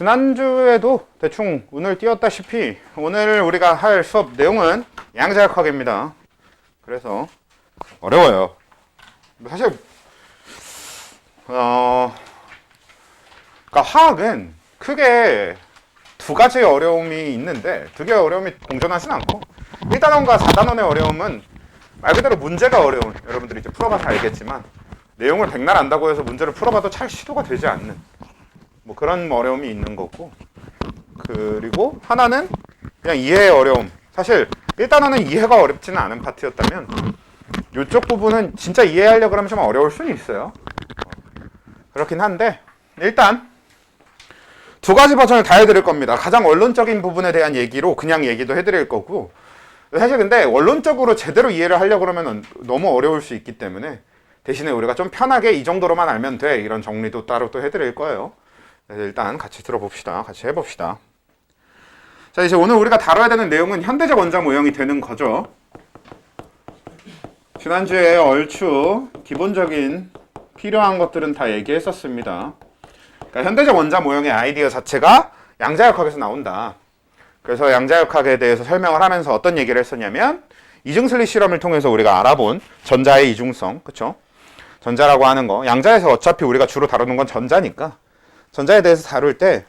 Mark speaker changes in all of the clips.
Speaker 1: 지난주에도 대충 운을 띄웠다시피 오늘 우리가 할 수업 내용은 양자역학입니다. 그래서 어려워요. 사실 그러니까 화학은 크게 두 가지 어려움이 있는데 두 개의 어려움이 공존하진 않고 1단원과 4단원의 어려움은 말 그대로 문제가 어려운, 여러분들이 이제 풀어봐서 알겠지만 내용을 백날 안다고 해서 문제를 풀어봐도 잘 시도가 되지 않는 뭐 그런 어려움이 있는 거고, 그리고 하나는 그냥 이해의 어려움. 사실 1단원은 이해가 어렵지는 않은 파트였다면 이쪽 부분은 진짜 이해하려고 하면 좀 어려울 수는 있어요. 그렇긴 한데 일단 두 가지 버전을 다 해드릴 겁니다. 가장 원론적인 부분에 대한 얘기로 그냥 얘기도 해드릴 거고, 사실 근데 원론적으로 제대로 이해를 하려고 그러면 너무 어려울 수 있기 때문에 대신에 우리가 좀 편하게 이 정도로만 알면 돼, 이런 정리도 따로 또 해드릴 거예요. 그래서 일단 같이 들어봅시다. 같이 해봅시다. 자, 이제 오늘 우리가 다뤄야 되는 내용은 현대적 원자 모형이 되는 거죠. 지난주에 얼추 기본적인 필요한 것들은 다 얘기했었습니다. 그러니까 현대적 원자 모형의 아이디어 자체가 양자역학에서 나온다. 그래서 양자역학에 대해서 설명을 하면서 어떤 얘기를 했었냐면, 이중슬릿 실험을 통해서 우리가 알아본 전자의 이중성, 그쵸? 전자라고 하는 거, 양자에서 어차피 우리가 주로 다루는 건 전자니까 전자에 대해서 다룰 때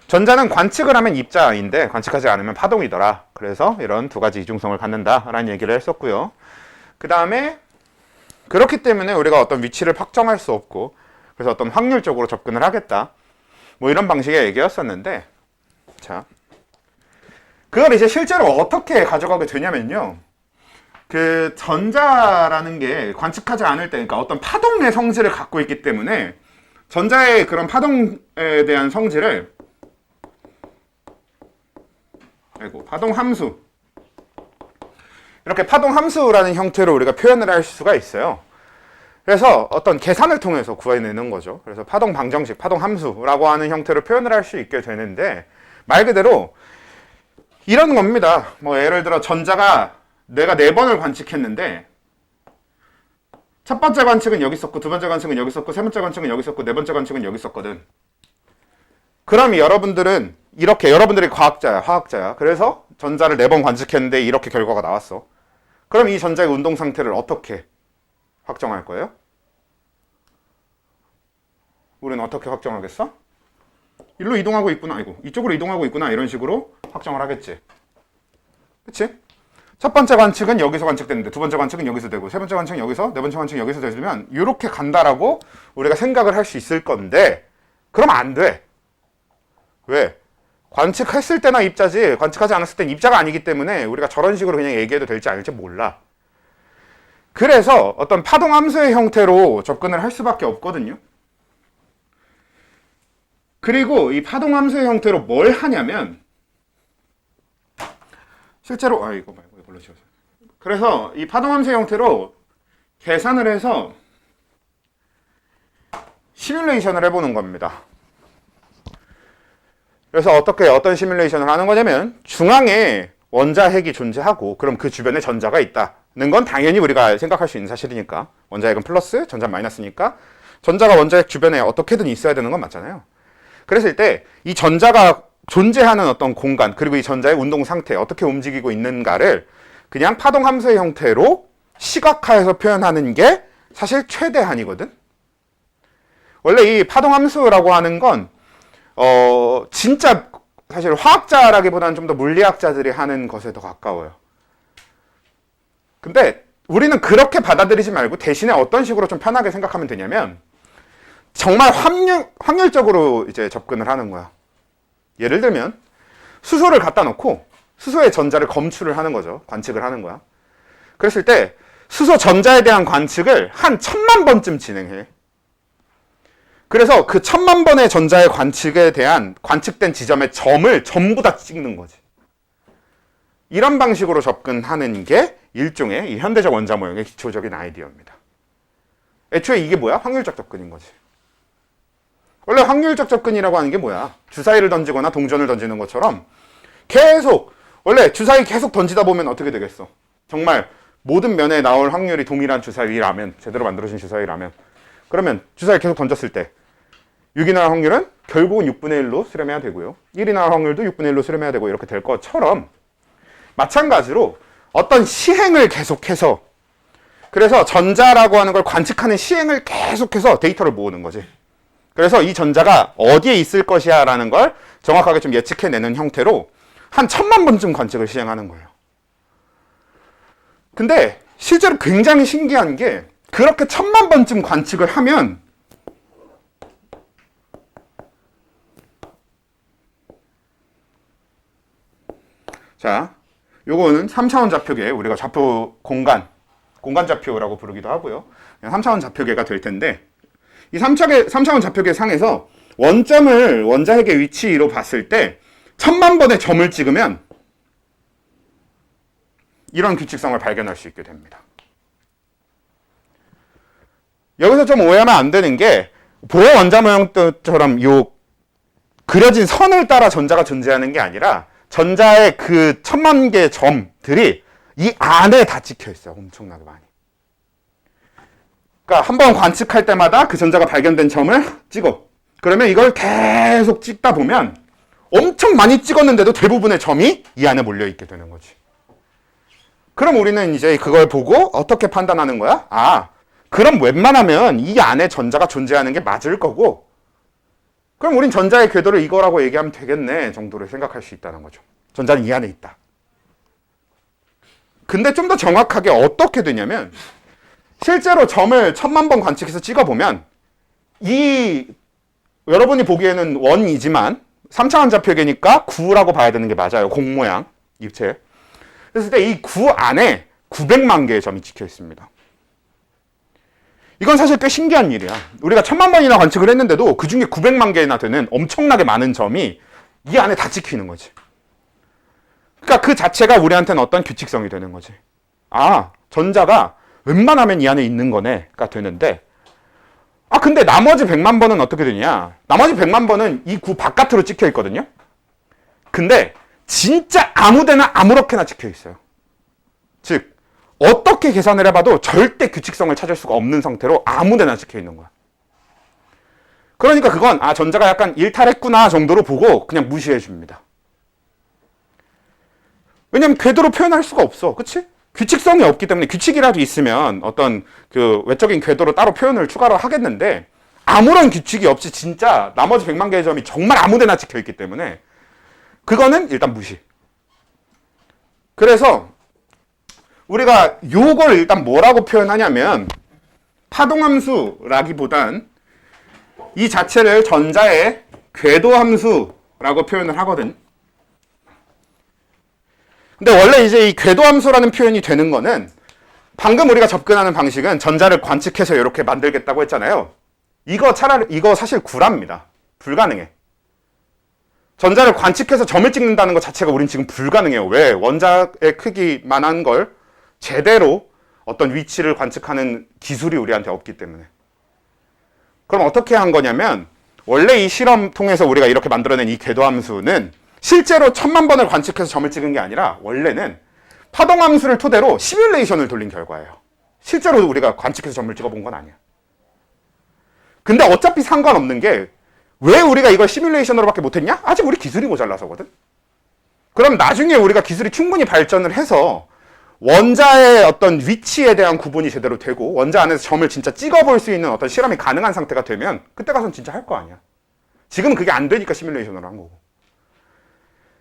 Speaker 1: 전자는 관측을 하면 입자인데 관측하지 않으면 파동이더라. 그래서 이런 두 가지 이중성을 갖는다라는 얘기를 했었고요. 그 다음에 그렇기 때문에 우리가 어떤 위치를 확정할 수 없고 그래서 어떤 확률적으로 접근을 하겠다, 뭐 이런 방식의 얘기였었는데, 자, 그걸 이제 실제로 어떻게 가져가게 되냐면요, 그 전자라는 게 관측하지 않을 때, 그러니까 어떤 파동의 성질을 갖고 있기 때문에 전자의 그런 파동에 대한 성질을 파동 함수, 이렇게 파동 함수라는 형태로 우리가 표현을 할 수가 있어요. 그래서 어떤 계산을 통해서 구해내는 거죠. 그래서 파동 방정식, 파동 함수라고 하는 형태로 표현을 할 수 있게 되는데, 말 그대로 이런 겁니다. 뭐 예를 들어 전자가 내가 4번을 관측했는데 첫 번째 관측은 여기 있었고, 두 번째 관측은 여기 있었고, 세 번째 관측은 여기 있었고, 네 번째 관측은 여기 있었거든. 그럼 여러분들은 이렇게, 여러분들이 과학자야, 화학자야. 그래서 전자를 4번 관측했는데 이렇게 결과가 나왔어. 그럼 이 전자의 운동 상태를 어떻게 확정할 거예요? 우리는 어떻게 확정하겠어? 일로 이동하고 있구나, 아이고 이쪽으로 이동하고 있구나, 이런 식으로 확정을 하겠지. 그치? 첫 번째 관측은 여기서 관측됐는데 두 번째 관측은 여기서 되고, 세 번째 관측은 여기서, 네 번째 관측은 여기서 되면 이렇게 간다라고 우리가 생각을 할 수 있을 건데, 그러면 안 돼. 왜? 관측했을 때나 입자지 관측하지 않았을 땐 입자가 아니기 때문에 우리가 저런 식으로 그냥 얘기해도 될지 아닐지 몰라. 그래서 어떤 파동 함수의 형태로 접근을 할 수밖에 없거든요. 그리고 이 파동 함수의 형태로 뭘 하냐면, 실제로 이거 말고 이걸로 지웠어요. 그래서 이 파동 함수의 형태로 계산을 해서 시뮬레이션을 해보는 겁니다. 그래서 어떤 시뮬레이션을 하는 거냐면, 중앙에 원자핵이 존재하고 그럼 그 주변에 전자가 있다는 건 당연히 우리가 생각할 수 있는 사실이니까, 원자핵은 플러스, 전자 마이너스니까 전자가 원자핵 주변에 어떻게든 있어야 되는 건 맞잖아요. 그랬을 때 이 전자가 존재하는 어떤 공간, 그리고 이 전자의 운동 상태, 어떻게 움직이고 있는가를 그냥 파동 함수의 형태로 시각화해서 표현하는 게 사실 최대한이거든. 원래 이 파동 함수라고 하는 건 진짜 사실 화학자라기보다는 좀 더 물리학자들이 하는 것에 더 가까워요. 근데 우리는 그렇게 받아들이지 말고 대신에 어떤 식으로 좀 편하게 생각하면 되냐면, 정말 확률적으로 이제 접근을 하는 거야. 예를 들면 수소를 갖다 놓고 수소의 전자를 검출을 하는 거죠. 관측을 하는 거야. 그랬을 때 수소 전자에 대한 관측을 한 1000만 번쯤 진행해. 그래서 그 1000만 번의 전자의 관측에 대한 관측된 지점의 점을 전부 다 찍는 거지. 이런 방식으로 접근하는 게 일종의 이 현대적 원자 모형의 기초적인 아이디어입니다. 애초에 이게 뭐야? 확률적 접근인 거지. 원래 확률적 접근이라고 하는 게 뭐야? 주사위를 던지거나 동전을 던지는 것처럼 계속, 원래 주사위 계속 던지다 보면 어떻게 되겠어? 정말 모든 면에 나올 확률이 동일한 주사위라면, 제대로 만들어진 주사위라면, 그러면 주사위 계속 던졌을 때 6이 나올 확률은 결국은 6분의 1로 수렴해야 되고요. 1이 나올 확률도 6분의 1로 수렴해야 되고 이렇게 될 것처럼 마찬가지로 어떤 시행을 계속해서 그래서 전자라고 하는 걸 관측하는 시행을 계속해서 데이터를 모으는 거지. 그래서 이 전자가 어디에 있을 것이야 라는 걸 정확하게 좀 예측해내는 형태로 한 1000만 번쯤 관측을 시행하는 거예요. 근데 실제로 굉장히 신기한 게 그렇게 1000만 번쯤 관측을 하면 자, 요거는 3차원 좌표계, 우리가 좌표 공간 좌표라고 부르기도 하고요. 3차원 좌표계가 될 텐데 이 3차원 좌표계 상에서 원점을 원자핵의 위치로 봤을 때 1000만 번의 점을 찍으면 이런 규칙성을 발견할 수 있게 됩니다. 여기서 좀 오해하면 안 되는 게 보호 원자 모형처럼 요 그려진 선을 따라 전자가 존재하는 게 아니라 전자의 그 1000만 개의 점들이 이 안에 다 찍혀 있어요. 엄청나게 많이. 그러니까 한번 관측할 때마다 그 전자가 발견된 점을 찍어. 그러면 이걸 계속 찍다 보면 엄청 많이 찍었는데도 대부분의 점이 이 안에 몰려 있게 되는 거지. 그럼 우리는 이제 그걸 보고 어떻게 판단하는 거야? 아, 그럼 웬만하면 이 안에 전자가 존재하는 게 맞을 거고 그럼 우린 전자의 궤도를 이거라고 얘기하면 되겠네 정도로 생각할 수 있다는 거죠. 전자는 이 안에 있다. 근데 좀 더 정확하게 어떻게 되냐면 실제로 점을 1000만 번 관측해서 찍어보면 이 여러분이 보기에는 원이지만 3차원 좌표계니까 9라고 봐야 되는 게 맞아요. 공 모양 입체. 그랬을 때 이 9 안에 900만 개의 점이 찍혀 있습니다. 이건 사실 꽤 신기한 일이야. 우리가 1000만 번이나 관측을 했는데도 그 중에 900만 개나 되는 엄청나게 많은 점이 이 안에 다 찍혀 있는 거지. 그러니까 그 자체가 우리한테는 어떤 규칙성이 되는 거지. 아, 전자가 웬만하면 이 안에 있는 거네가 되는데 아 근데 나머지 100만 번은 어떻게 되냐. 나머지 100만 번은 이 구 바깥으로 찍혀 있거든요. 근데 진짜 아무데나 아무렇게나 찍혀 있어요. 즉 어떻게 계산을 해봐도 절대 규칙성을 찾을 수가 없는 상태로 아무데나 찍혀 있는 거야. 그러니까 그건 아 전자가 약간 일탈했구나 정도로 보고 그냥 무시해 줍니다. 왜냐면 궤도로 표현할 수가 없어. 그치? 규칙성이 없기 때문에 규칙이라도 있으면 어떤 그 외적인 궤도로 따로 표현을 추가로 하겠는데 아무런 규칙이 없이 진짜 나머지 100만 개의 점이 정말 아무데나 찍혀 있기 때문에 그거는 일단 무시. 그래서 우리가 요걸 일단 뭐라고 표현하냐면 파동함수라기보단 이 자체를 전자의 궤도함수라고 표현을 하거든. 근데 원래 이제 이 궤도함수라는 표현이 되는 거는 방금 우리가 접근하는 방식은 전자를 관측해서 이렇게 만들겠다고 했잖아요. 이거 사실 구라입니다. 불가능해. 전자를 관측해서 점을 찍는다는 것 자체가 우린 지금 불가능해요. 왜? 원자의 크기만한 걸 제대로 어떤 위치를 관측하는 기술이 우리한테 없기 때문에. 그럼 어떻게 한 거냐면 원래 이 실험 통해서 우리가 이렇게 만들어낸 이 궤도함수는 실제로 1000만 번을 관측해서 점을 찍은 게 아니라 원래는 파동함수를 토대로 시뮬레이션을 돌린 결과예요. 실제로 우리가 관측해서 점을 찍어본 건 아니야. 근데 어차피 상관없는 게 왜 우리가 이걸 시뮬레이션으로밖에 못했냐? 아직 우리 기술이 모자라서거든. 그럼 나중에 우리가 기술이 충분히 발전을 해서 원자의 어떤 위치에 대한 구분이 제대로 되고 원자 안에서 점을 진짜 찍어볼 수 있는 어떤 실험이 가능한 상태가 되면 그때 가서는 진짜 할 거 아니야. 지금은 그게 안 되니까 시뮬레이션으로 한 거고.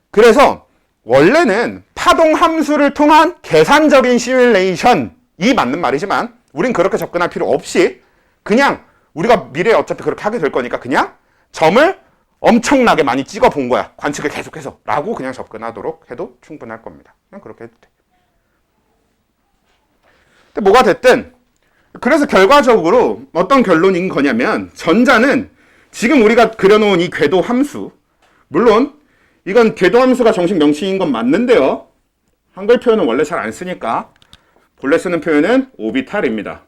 Speaker 1: 그래서 원래는 파동 함수를 통한 계산적인 시뮬레이션이 맞는 말이지만 우린 그렇게 접근할 필요 없이 그냥 우리가 미래에 어차피 그렇게 하게 될 거니까 그냥 점을 엄청나게 많이 찍어 본 거야. 관측을 계속해서 라고 그냥 접근하도록 해도 충분할 겁니다. 그냥 그렇게 해도 돼. 근데 뭐가 됐든 그래서 결과적으로 어떤 결론인 거냐면 전자는 지금 우리가 그려놓은 이 궤도 함수 물론 이건 궤도 함수가 정식 명칭인 건 맞는데요. 한글 표현은 원래 잘 안 쓰니까 본래 쓰는 표현은 오비탈입니다.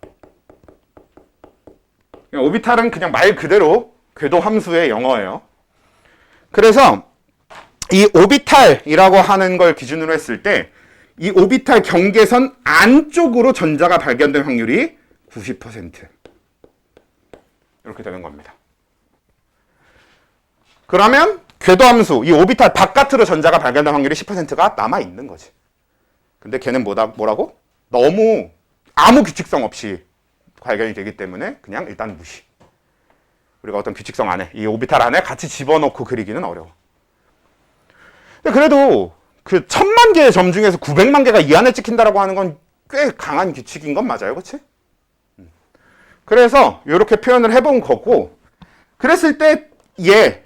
Speaker 1: 오비탈은 그냥 말 그대로 궤도 함수의 영어예요. 그래서 이 오비탈이라고 하는 걸 기준으로 했을 때 이 오비탈 경계선 안쪽으로 전자가 발견될 확률이 90% 이렇게 되는 겁니다. 그러면 궤도함수, 이 오비탈 바깥으로 전자가 발견될 확률이 10%가 남아있는 거지. 근데 걔는 뭐라고? 너무 아무 규칙성 없이 발견이 되기 때문에 그냥 일단 무시. 우리가 어떤 규칙성 안에, 이 오비탈 안에 같이 집어넣고 그리기는 어려워. 근데 그래도 그 1000만 개의 점 중에서 900만 개가 이 안에 찍힌다라고 하는 건 꽤 강한 규칙인 건 맞아요. 그치? 그래서 이렇게 표현을 해본 거고, 그랬을 때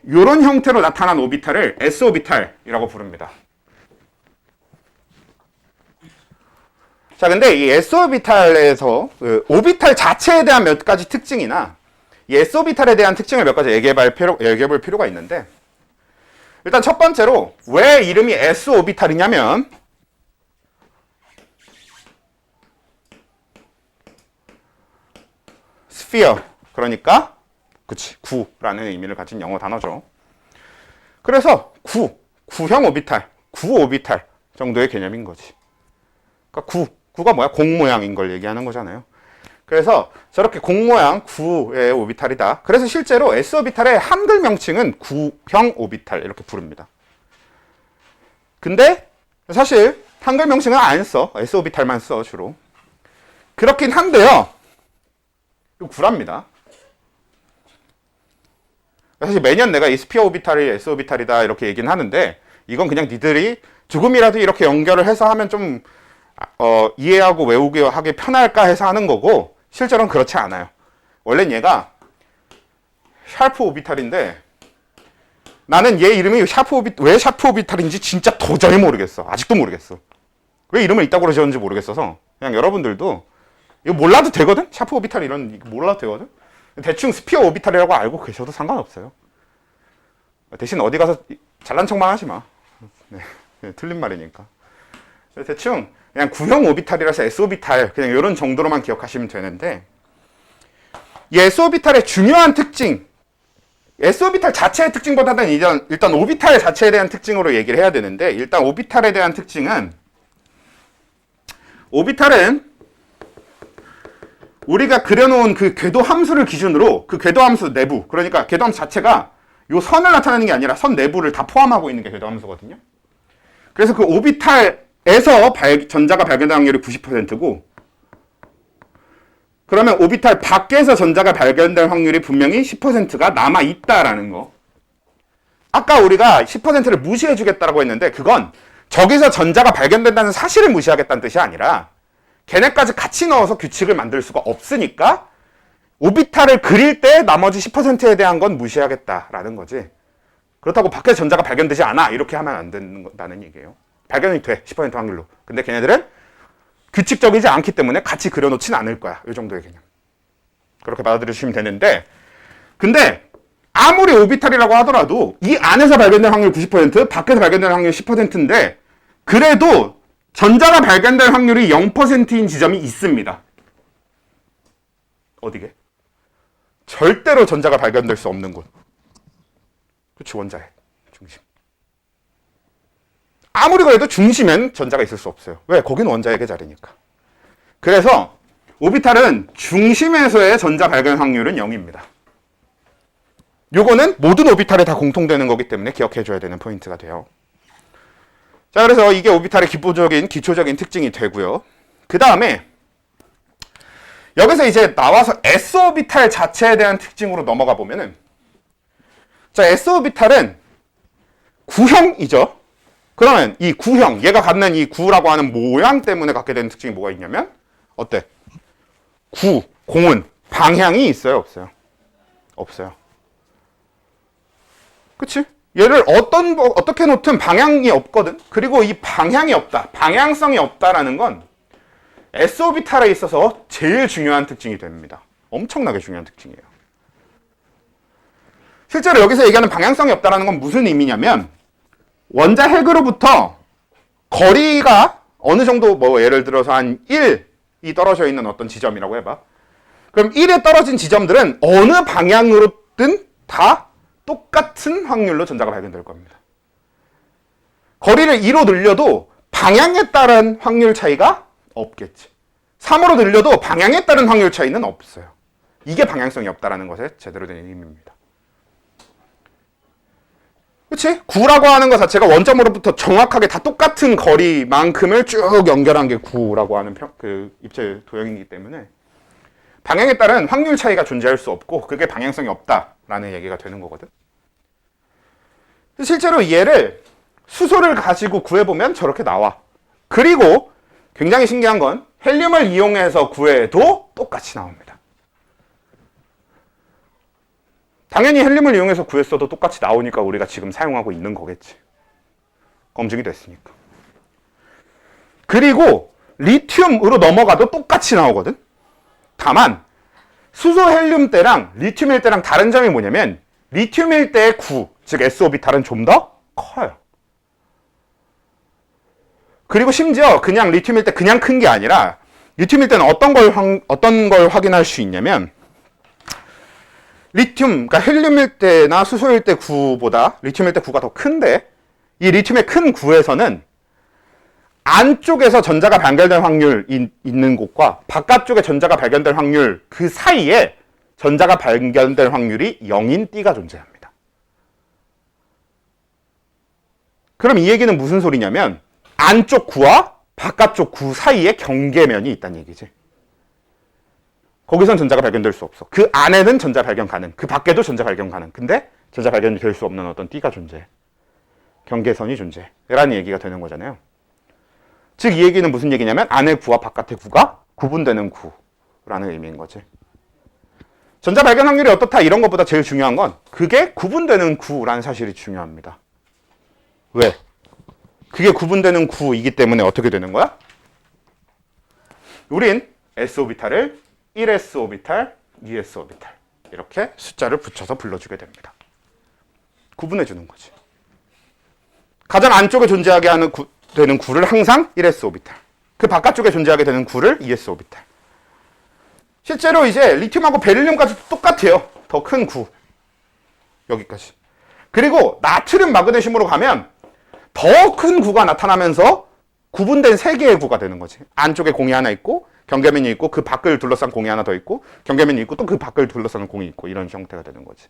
Speaker 1: 요런 형태로 나타난 오비탈을 S오비탈이라고 부릅니다. 자, 근데 이 S오비탈에서 그 오비탈 자체에 대한 몇 가지 특징이나 이 S오비탈에 대한 특징을 몇 가지 얘기해 볼 필요가 있는데, 일단 첫 번째로 왜 이름이 S오비탈이냐면 sphere, 그러니까 구라는 의미를 가진 영어 단어죠. 그래서 구형 오비탈, 구 오비탈 정도의 개념인 거지. 그러니까 구가 뭐야? 공 모양인 걸 얘기하는 거잖아요. 그래서 저렇게 공 모양 구의 오비탈이다. 그래서 실제로 S오비탈의 한글 명칭은 구형 오비탈 이렇게 부릅니다. 근데 사실 한글 명칭은 안 써. S오비탈만 써 주로. 그렇긴 한데요. 이거 구랍니다. 사실 매년 내가 이 스피어 오비탈이 S오비탈이다 이렇게 얘기는 하는데, 이건 그냥 니들이 조금이라도 이렇게 연결을 해서 하면 좀 이해하고 외우기 하기 편할까 해서 하는 거고, 실제로는 그렇지 않아요. 원래는 얘가 샤프 오비탈인데, 나는 얘 이름이 왜 샤프 오비탈인지 진짜 도저히 모르겠어. 아직도 모르겠어. 왜 이름을 이따구로 지었는지 모르겠어서 그냥 여러분들도 이거 몰라도 되거든? 샤프 오비탈 이런 몰라도 되거든? 대충 스피어 오비탈이라고 알고 계셔도 상관없어요. 대신 어디 가서 잘난 척만 하지 마. 네, 틀린 말이니까. 대충 그냥 구형 오비탈이라서 S오비탈 그냥 이런 정도로만 기억하시면 되는데, 이 S오비탈의 중요한 특징, S오비탈 자체의 특징보다는 일단 오비탈 자체에 대한 특징으로 얘기를 해야 되는데, 일단 오비탈에 대한 특징은, 오비탈은 우리가 그려놓은 그 궤도 함수를 기준으로 그 궤도 함수 내부, 그러니까 궤도 함수 자체가 요 선을 나타내는 게 아니라 선 내부를 다 포함하고 있는 게 궤도 함수거든요. 그래서 그 오비탈에서 전자가 발견될 확률이 90%고, 그러면 오비탈 밖에서 전자가 발견될 확률이 분명히 10%가 남아있다라는 거. 아까 우리가 10%를 무시해주겠다라고 했는데, 그건 저기서 전자가 발견된다는 사실을 무시하겠다는 뜻이 아니라 걔네까지 같이 넣어서 규칙을 만들 수가 없으니까 오비탈을 그릴 때 나머지 10%에 대한 건 무시하겠다라는 거지. 그렇다고 밖에서 전자가 발견되지 않아 이렇게 하면 안 된다는 얘기예요. 발견이 돼, 10% 확률로. 근데 걔네들은 규칙적이지 않기 때문에 같이 그려놓진 않을 거야. 이 정도의 개념. 그렇게 받아들여주시면 되는데, 근데 아무리 오비탈이라고 하더라도 이 안에서 발견될 확률 90%, 밖에서 발견될 확률 10%인데 그래도 전자가 발견될 확률이 0%인 지점이 있습니다. 어디게? 절대로 전자가 발견될 수 없는 곳. 그치, 원자의 중심. 아무리 그래도 중심엔 전자가 있을 수 없어요. 왜? 거기는 원자핵의 자리니까. 그래서 오비탈은 중심에서의 전자 발견 확률은 0입니다. 요거는 모든 오비탈에 다 공통되는 거기 때문에 기억해줘야 되는 포인트가 돼요. 자, 그래서 이게 오비탈의 기초적인 특징이 되고요. 그 다음에 여기서 이제 나와서 S오비탈 자체에 대한 특징으로 넘어가 보면은, 자, S오비탈은 구형이죠. 그러면 이 구형, 얘가 갖는 이 구라고 하는 모양 때문에 갖게 되는 특징이 뭐가 있냐면, 어때? 공은 방향이 있어요, 없어요? 없어요. 그치? 얘를 어떻게 놓든 방향이 없거든? 그리고 이 방향이 없다, 방향성이 없다라는 건 S오비탈에 있어서 제일 중요한 특징이 됩니다. 엄청나게 중요한 특징이에요. 실제로 여기서 얘기하는 방향성이 없다라는 건 무슨 의미냐면, 원자 핵으로부터 거리가 어느 정도, 뭐 예를 들어서 한 1이 떨어져 있는 어떤 지점이라고 해봐. 그럼 1에 떨어진 지점들은 어느 방향으로든 다 똑같은 확률로 전자가 발견될 겁니다. 거리를 2로 늘려도 방향에 따른 확률 차이가 없겠지. 3으로 늘려도 방향에 따른 확률 차이는 없어요. 이게 방향성이 없다라는 것의 제대로 된 의미입니다. 그치? 구라고 하는 것 자체가 원점으로부터 정확하게 다 똑같은 거리만큼을 쭉 연결한 게 구라고 하는 그 입체 도형이기 때문에 방향에 따른 확률 차이가 존재할 수 없고 그게 방향성이 없다라는 얘기가 되는 거거든. 실제로 얘를 수소를 가지고 구해보면 저렇게 나와. 그리고 굉장히 신기한 건 헬륨을 이용해서 구해도 똑같이 나옵니다. 당연히 헬륨을 이용해서 구했어도 똑같이 나오니까 우리가 지금 사용하고 있는 거겠지. 검증이 됐으니까. 그리고 리튬으로 넘어가도 똑같이 나오거든. 다만 수소 헬륨 때랑 리튬일 때랑 다른 점이 뭐냐면 리튬일 때의 구, 즉 S오비탈은 좀 더 커요. 그리고 심지어 그냥 리튬일 때 그냥 큰 게 아니라 리튬일 때는 어떤 걸 확인할 수 있냐면 리튬, 그러니까 헬륨일 때나 수소일 때 구보다 리튬일 때 구가 더 큰데 이 리튬의 큰 구에서는 안쪽에서 전자가 발견될 확률 있는 곳과 바깥쪽에 전자가 발견될 확률 그 사이에 전자가 발견될 확률이 0인 띠가 존재합니다. 그럼 이 얘기는 무슨 소리냐면 안쪽 구와 바깥쪽 구 사이에 경계면이 있다는 얘기지. 거기선 전자가 발견될 수 없어. 그 안에는 전자 발견 가능. 그 밖에도 전자 발견 가능. 근데 전자 발견이 될 수 없는 어떤 띠가 존재해. 경계선이 존재해. 라는 얘기가 되는 거잖아요. 즉 이 얘기는 무슨 얘기냐면 안의 구와 바깥의 구가 구분되는 구라는 의미인 거지. 전자 발견 확률이 어떻다 이런 것보다 제일 중요한 건 그게 구분되는 구라는 사실이 중요합니다. 왜? 그게 구분되는 구이기 때문에 어떻게 되는 거야? 우린 S오비탈을 1S오비탈, 2S오비탈 이렇게 숫자를 붙여서 불러주게 됩니다. 구분해주는 거지. 가장 안쪽에 존재하게 되는 구를 항상 1S오비탈, 그 바깥쪽에 존재하게 되는 구를 2S오비탈. 실제로 이제 리튬하고 베릴륨까지 똑같아요. 더 큰 구. 여기까지. 그리고 나트륨 마그네슘으로 가면 더 큰 구가 나타나면서 구분된 3개의 구가 되는 거지. 안쪽에 공이 하나 있고 경계면이 있고 그 밖을 둘러싼 공이 하나 더 있고 경계면이 있고 또 그 밖을 둘러싸는 공이 있고 이런 형태가 되는 거지.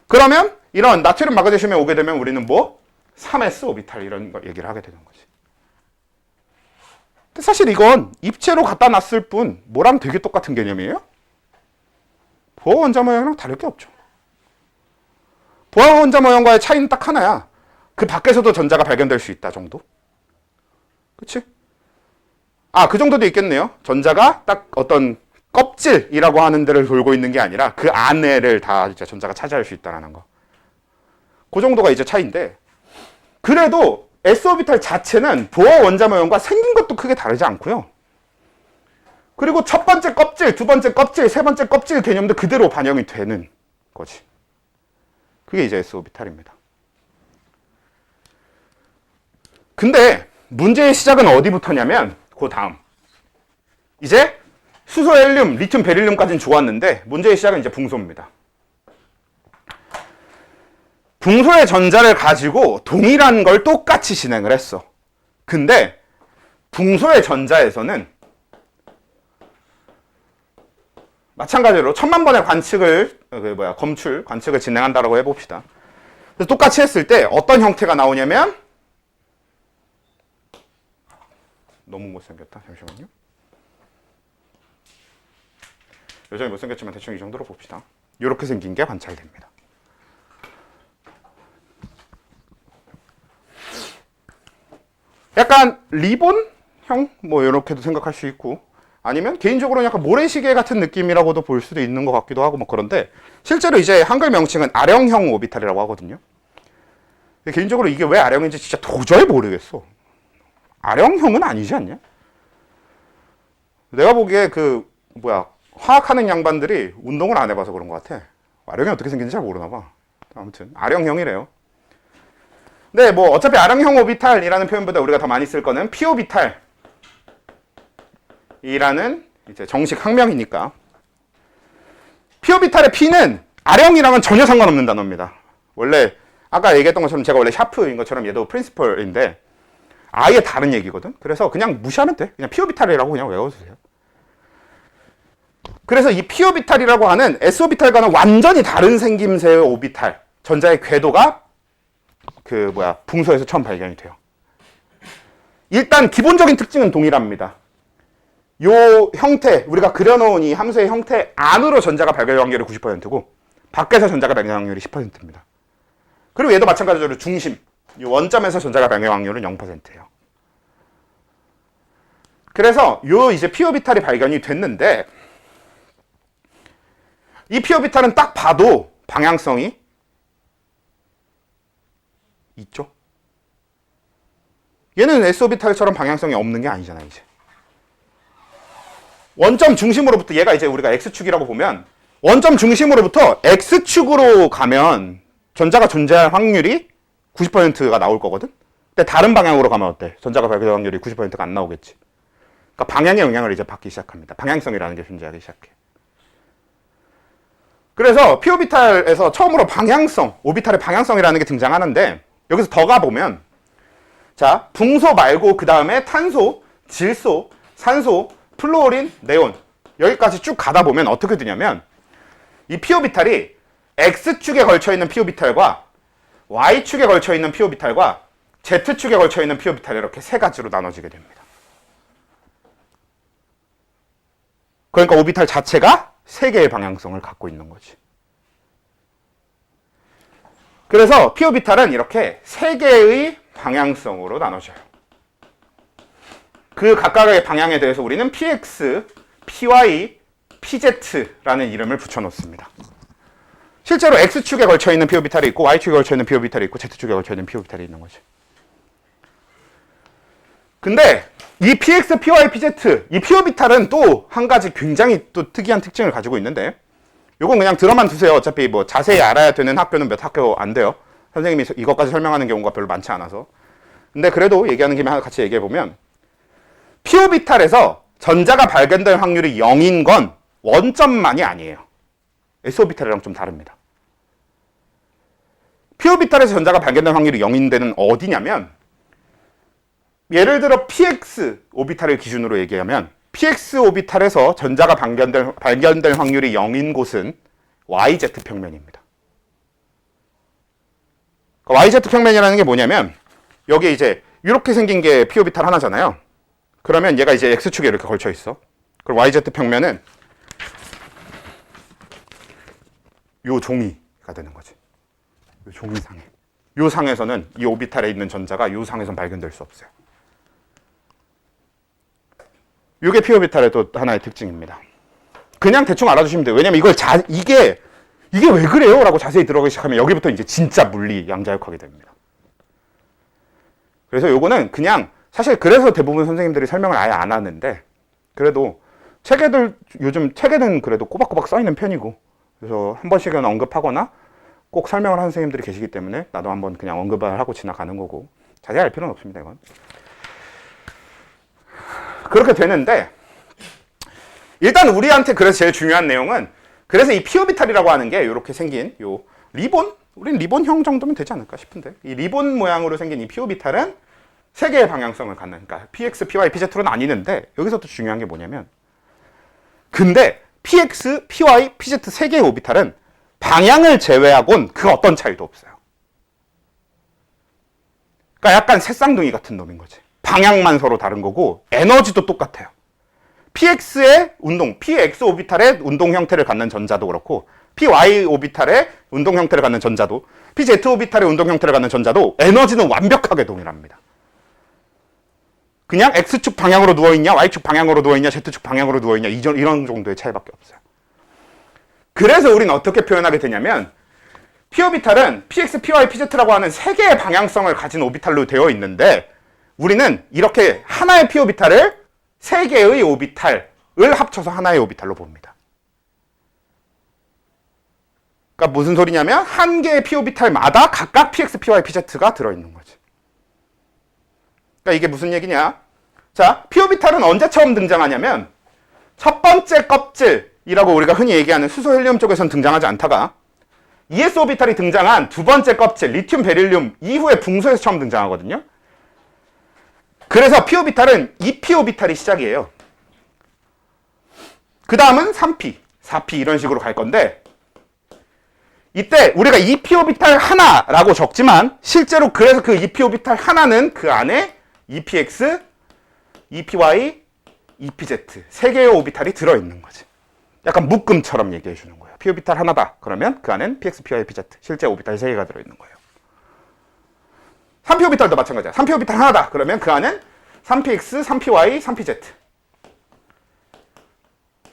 Speaker 1: 그러면 이런 나트륨 마그네슘에 오게 되면 우리는 뭐 3S 오비탈 이런 거 얘기를 하게 되는 거지. 근데 사실 이건 입체로 갖다 놨을 뿐 뭐랑 되게 똑같은 개념이에요. 보아 원자 모형이랑 다를 게 없죠. 보아 원자 모형과의 차이는 딱 하나야. 그 밖에서도 전자가 발견될 수 있다 정도. 그치? 그 정도도 있겠네요. 전자가 딱 어떤 껍질이라고 하는 데를 돌고 있는 게 아니라 그 안에를 다 이제 전자가 차지할 수 있다는 거. 그 정도가 이제 차이인데 그래도 S오비탈 자체는 보아 원자 모형과 생긴 것도 크게 다르지 않고요. 그리고 첫 번째 껍질, 두 번째 껍질, 세 번째 껍질 개념도 그대로 반영이 되는 거지. 그게 이제 S오비탈입니다. 근데 문제의 시작은 어디부터냐면 그 다음. 이제 수소, 헬륨, 리튬, 베릴륨까지는 좋았는데 문제의 시작은 이제 붕소입니다. 붕소의 전자를 가지고 동일한 걸 똑같이 진행을 했어. 근데 붕소의 전자에서는 마찬가지로 1000만 번의 검출, 관측을 진행한다라고 해봅시다. 그래서 똑같이 했을 때 어떤 형태가 나오냐면 너무 못생겼다. 잠시만요. 여전히 못생겼지만 대충 이 정도로 봅시다. 이렇게 생긴 게 관찰됩니다. 약간 리본형? 뭐 이렇게도 생각할 수 있고 아니면 개인적으로는 약간 모래시계 같은 느낌이라고도 볼 수도 있는 것 같기도 하고 뭐 그런데 실제로 이제 한글 명칭은 아령형 오비탈이라고 하거든요. 개인적으로 이게 왜 아령인지 진짜 도저히 모르겠어. 아령형은 아니지 않냐? 내가 보기에 화학하는 양반들이 운동을 안 해봐서 그런 것 같아. 아령이 어떻게 생긴지 잘 모르나 봐. 아무튼 아령형이래요. 네, 뭐 어차피 아령형 오비탈이라는 표현보다 우리가 더 많이 쓸 거는 p 오비탈이라는 이제 정식 학명이니까. p 오비탈의 p는 아령이랑은 전혀 상관없는 단어입니다. 원래 아까 얘기했던 것처럼 제가 원래 샤프인 것처럼 얘도 프린시플인데 아예 다른 얘기거든. 그래서 그냥 무시하면 돼. 그냥 p 오비탈이라고 그냥 외워주세요. 그래서 이 p 오비탈이라고 하는 s 오비탈과는 완전히 다른 생김새의 오비탈. 전자의 궤도가 붕소에서 처음 발견이 돼요. 일단 기본적인 특징은 동일합니다. 요 형태, 우리가 그려놓은 이 함수의 형태 안으로 전자가 발견 확률이 90%고 밖에서 전자가 발견 확률이 10%입니다. 그리고 얘도 마찬가지로 중심, 이 원점에서 전자가 발견 확률은 0%예요. 그래서 요 이제 p 오비탈이 발견이 됐는데 이 p 오비탈은 딱 봐도 방향성이 있죠. 얘는 s 오비탈처럼 방향성이 없는 게 아니잖아요, 이제. 원점 중심으로부터 얘가 이제 우리가 x축이라고 보면 원점 중심으로부터 x축으로 가면 전자가 존재할 확률이 90%가 나올 거거든? 근데 다른 방향으로 가면 어때? 전자가 발견 확률이 90%가 안 나오겠지. 그러니까 방향의 영향을 이제 받기 시작합니다. 방향성이라는 게 존재하기 시작해. 그래서 p 오비탈에서 처음으로 방향성, 오비탈의 방향성이라는 게 등장하는데 여기서 더 가보면 자, 붕소 말고 그 다음에 탄소, 질소, 산소, 플루오린, 네온 여기까지 쭉 가다 보면 어떻게 되냐면 이 p 오비탈이 x축에 걸쳐 있는 p 오비탈과 y축에 걸쳐 있는 p 오비탈과 z축에 걸쳐 있는 p 오비탈 이렇게 세 가지로 나눠지게 됩니다. 그러니까 오비탈 자체가 세 개의 방향성을 갖고 있는 거지. 그래서 p 오비탈은 이렇게 세 개의 방향성으로 나눠져요. 그 각각의 방향에 대해서 우리는 px, py, pz라는 이름을 붙여놓습니다. 실제로 x축에 걸쳐 있는 p 오비탈이 있고 y축에 걸쳐 있는 p 오비탈이 있고 z축에 걸쳐 있는 p 오비탈이 있는 거지. 근데 이 px, py, pz 이 p 오비탈은 또 한 가지 굉장히 또 특이한 특징을 가지고 있는데 요건 그냥 들어만 두세요. 어차피 뭐 자세히 알아야 되는 학교는 몇 학교 안 돼요. 선생님이 이것까지 설명하는 경우가 별로 많지 않아서. 근데 그래도 얘기하는 김에 같이 얘기해보면 p 오비탈에서 전자가 발견될 확률이 0인 건 원점만이 아니에요. s 오비탈이랑 좀 다릅니다. p 오비탈에서 전자가 발견될 확률이 0인 데는 어디냐면 예를 들어 px 오비탈을 기준으로 얘기하면 px 오비탈에서 전자가 발견될 확률이 0인 곳은 yz 평면입니다. yz 평면이라는 게 뭐냐면 여기 이제 이렇게 생긴 게 p 오비탈 하나잖아요. 그러면 얘가 이제 x축에 이렇게 걸쳐 있어. 그럼 yz 평면은 요 종이가 되는 거지. 요 종이상에. 요 상에서는 이 오비탈에 있는 전자가 요 상에선 발견될 수 없어요. 이게 p 오비탈의 또 하나의 특징입니다. 그냥 대충 알아두시면 돼요. 왜냐면 이걸 이게 왜 그래요? 라고 자세히 들어가기 시작하면 여기부터 이제 진짜 물리 양자역학이 됩니다. 그래서 요거는 그냥 사실 그래서 대부분 선생님들이 설명을 아예 안 하는데 그래도 요즘 책에는 그래도 꼬박꼬박 써있는 편이고 그래서 한 번씩은 언급하거나 꼭 설명을 하는 선생님들이 계시기 때문에 나도 한번 그냥 언급을 하고 지나가는 거고 자세히 알 필요는 없습니다. 이건. 그렇게 되는데 일단 우리한테 그래서 제일 중요한 내용은 그래서 이 p 오비탈이라고 하는 게 이렇게 생긴 요 리본? 우린 리본형 정도면 되지 않을까 싶은데 이 리본 모양으로 생긴 이 p 오비탈은 세 개의 방향성을 갖는 그러니까 px, py, pz로 나뉘는데 여기서 또 중요한 게 뭐냐면 근데 px, py, pz 세 개의 오비탈은 방향을 제외하곤 그 어떤 차이도 없어요. 그러니까 약간 새쌍둥이 같은 놈인 거지. 방향만 서로 다른 거고 에너지도 똑같아요. px의 운동, px 오비탈의 운동 형태를 갖는 전자도 그렇고 py 오비탈의 운동 형태를 갖는 전자도 pz 오비탈의 운동 형태를 갖는 전자도 에너지는 완벽하게 동일합니다. 그냥 x축 방향으로 누워있냐 y축 방향으로 누워있냐 z축 방향으로 누워있냐 이런 정도의 차이밖에 없어요. 그래서 우리는 어떻게 표현하게 되냐면 p 오비탈은 px, py, pz라고 하는 세 개의 방향성을 가진 오비탈로 되어 있는데 우리는 이렇게 하나의 p 오비탈을 세 개의 오비탈을 합쳐서 하나의 오비탈로 봅니다. 그러니까 무슨 소리냐면 한 개의 p 오비탈마다 각각 px, py, pz가 들어있는 거지. 그러니까 이게 무슨 얘기냐? 자, p 오비탈은 언제 처음 등장하냐면 첫 번째 껍질이라고 우리가 흔히 얘기하는 수소 헬륨 쪽에선 등장하지 않다가 ES 오비탈이 등장한 두 번째 껍질 리튬 베릴륨 이후에 붕소에서 처음 등장하거든요. 그래서 p 오비탈은 2p 오비탈이 시작이에요. 그 다음은 3p, 4p 이런 식으로 갈 건데 이때 우리가 EP 오비탈 하나라고 적지만 실제로 그래서 그 EP 오비탈 하나는 그 안에 EPX, EPY, EPZ 세 개의 오비탈이 들어있는 거지. 약간 묶음처럼 얘기해 주는 거예요. P 오비탈 하나다. 그러면 그 안엔 PX, PY, PZ 실제 오비탈 세 개가 들어있는 거예요. 3P 오비탈도 마찬가지야. 3P 오비탈 하나다. 그러면 그 안엔 3PX, 3PY, 3PZ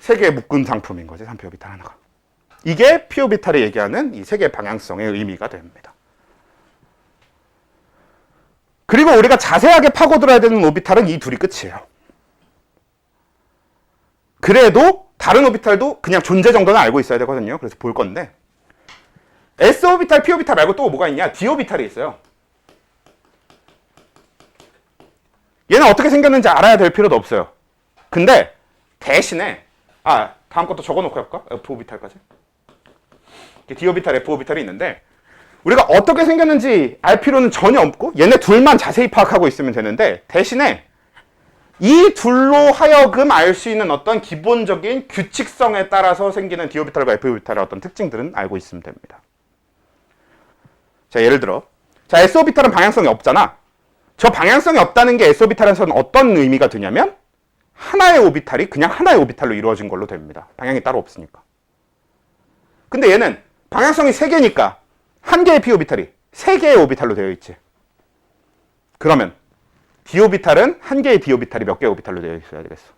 Speaker 1: 세 개의 묶음 상품인 거지. 3P 오비탈 하나가. 이게 P 오비탈이 얘기하는 이 세 개의 방향성의 의미가 됩니다. 그리고 우리가 자세하게 파고들어야 되는 오비탈은 이 둘이 끝이에요. 그래도 다른 오비탈도 그냥 존재 정도는 알고 있어야 되거든요. 그래서 볼 건데 S 오비탈, P 오비탈 말고 또 뭐가 있냐? D 오비탈이 있어요. 얘는 어떻게 생겼는지 알아야 될 필요도 없어요. 근데 대신에 다음 것도 적어놓고 할까? F 오비탈까지. D 오비탈, F 오비탈이 있는데 우리가 어떻게 생겼는지 알 필요는 전혀 없고 얘네 둘만 자세히 파악하고 있으면 되는데 대신에 이 둘로 하여금 알 수 있는 어떤 기본적인 규칙성에 따라서 생기는 D 오비탈과 F 오비탈의 어떤 특징들은 알고 있으면 됩니다. 자, 예를 들어 S 오비탈은 방향성이 없잖아. 저 방향성이 없다는 게 S 오비탈에서는 어떤 의미가 드냐면 하나의 오비탈이 그냥 하나의 오비탈로 이루어진 걸로 됩니다. 방향이 따로 없으니까. 근데 얘는 방향성이 3개니까 한 개의 P 오비탈이 3개의 오비탈로 되어 있지. 그러면 D 오비탈은 한 개의 D 오비탈이 몇 개의 오비탈로 되어 있어야 되겠어?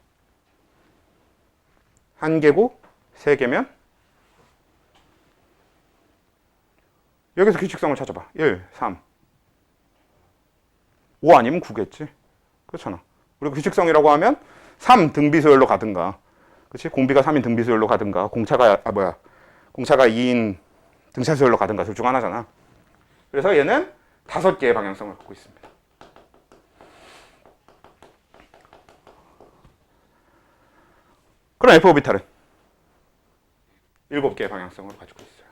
Speaker 1: 한 개고 3개면 여기서 규칙성을 찾아봐. 1, 3 5 아니면 9겠지. 그렇잖아. 우리가 규칙성이라고 하면 3 등비소열로 가든가, 그렇지? 공비가 3인 등비소열로 가든가, 공차가 2인 등차소열로 가든가 둘 중 하나잖아. 그래서 얘는 5개의 방향성을 갖고 있습니다. 그럼 F 오비탈은 7개의 방향성을 가지고 있어요.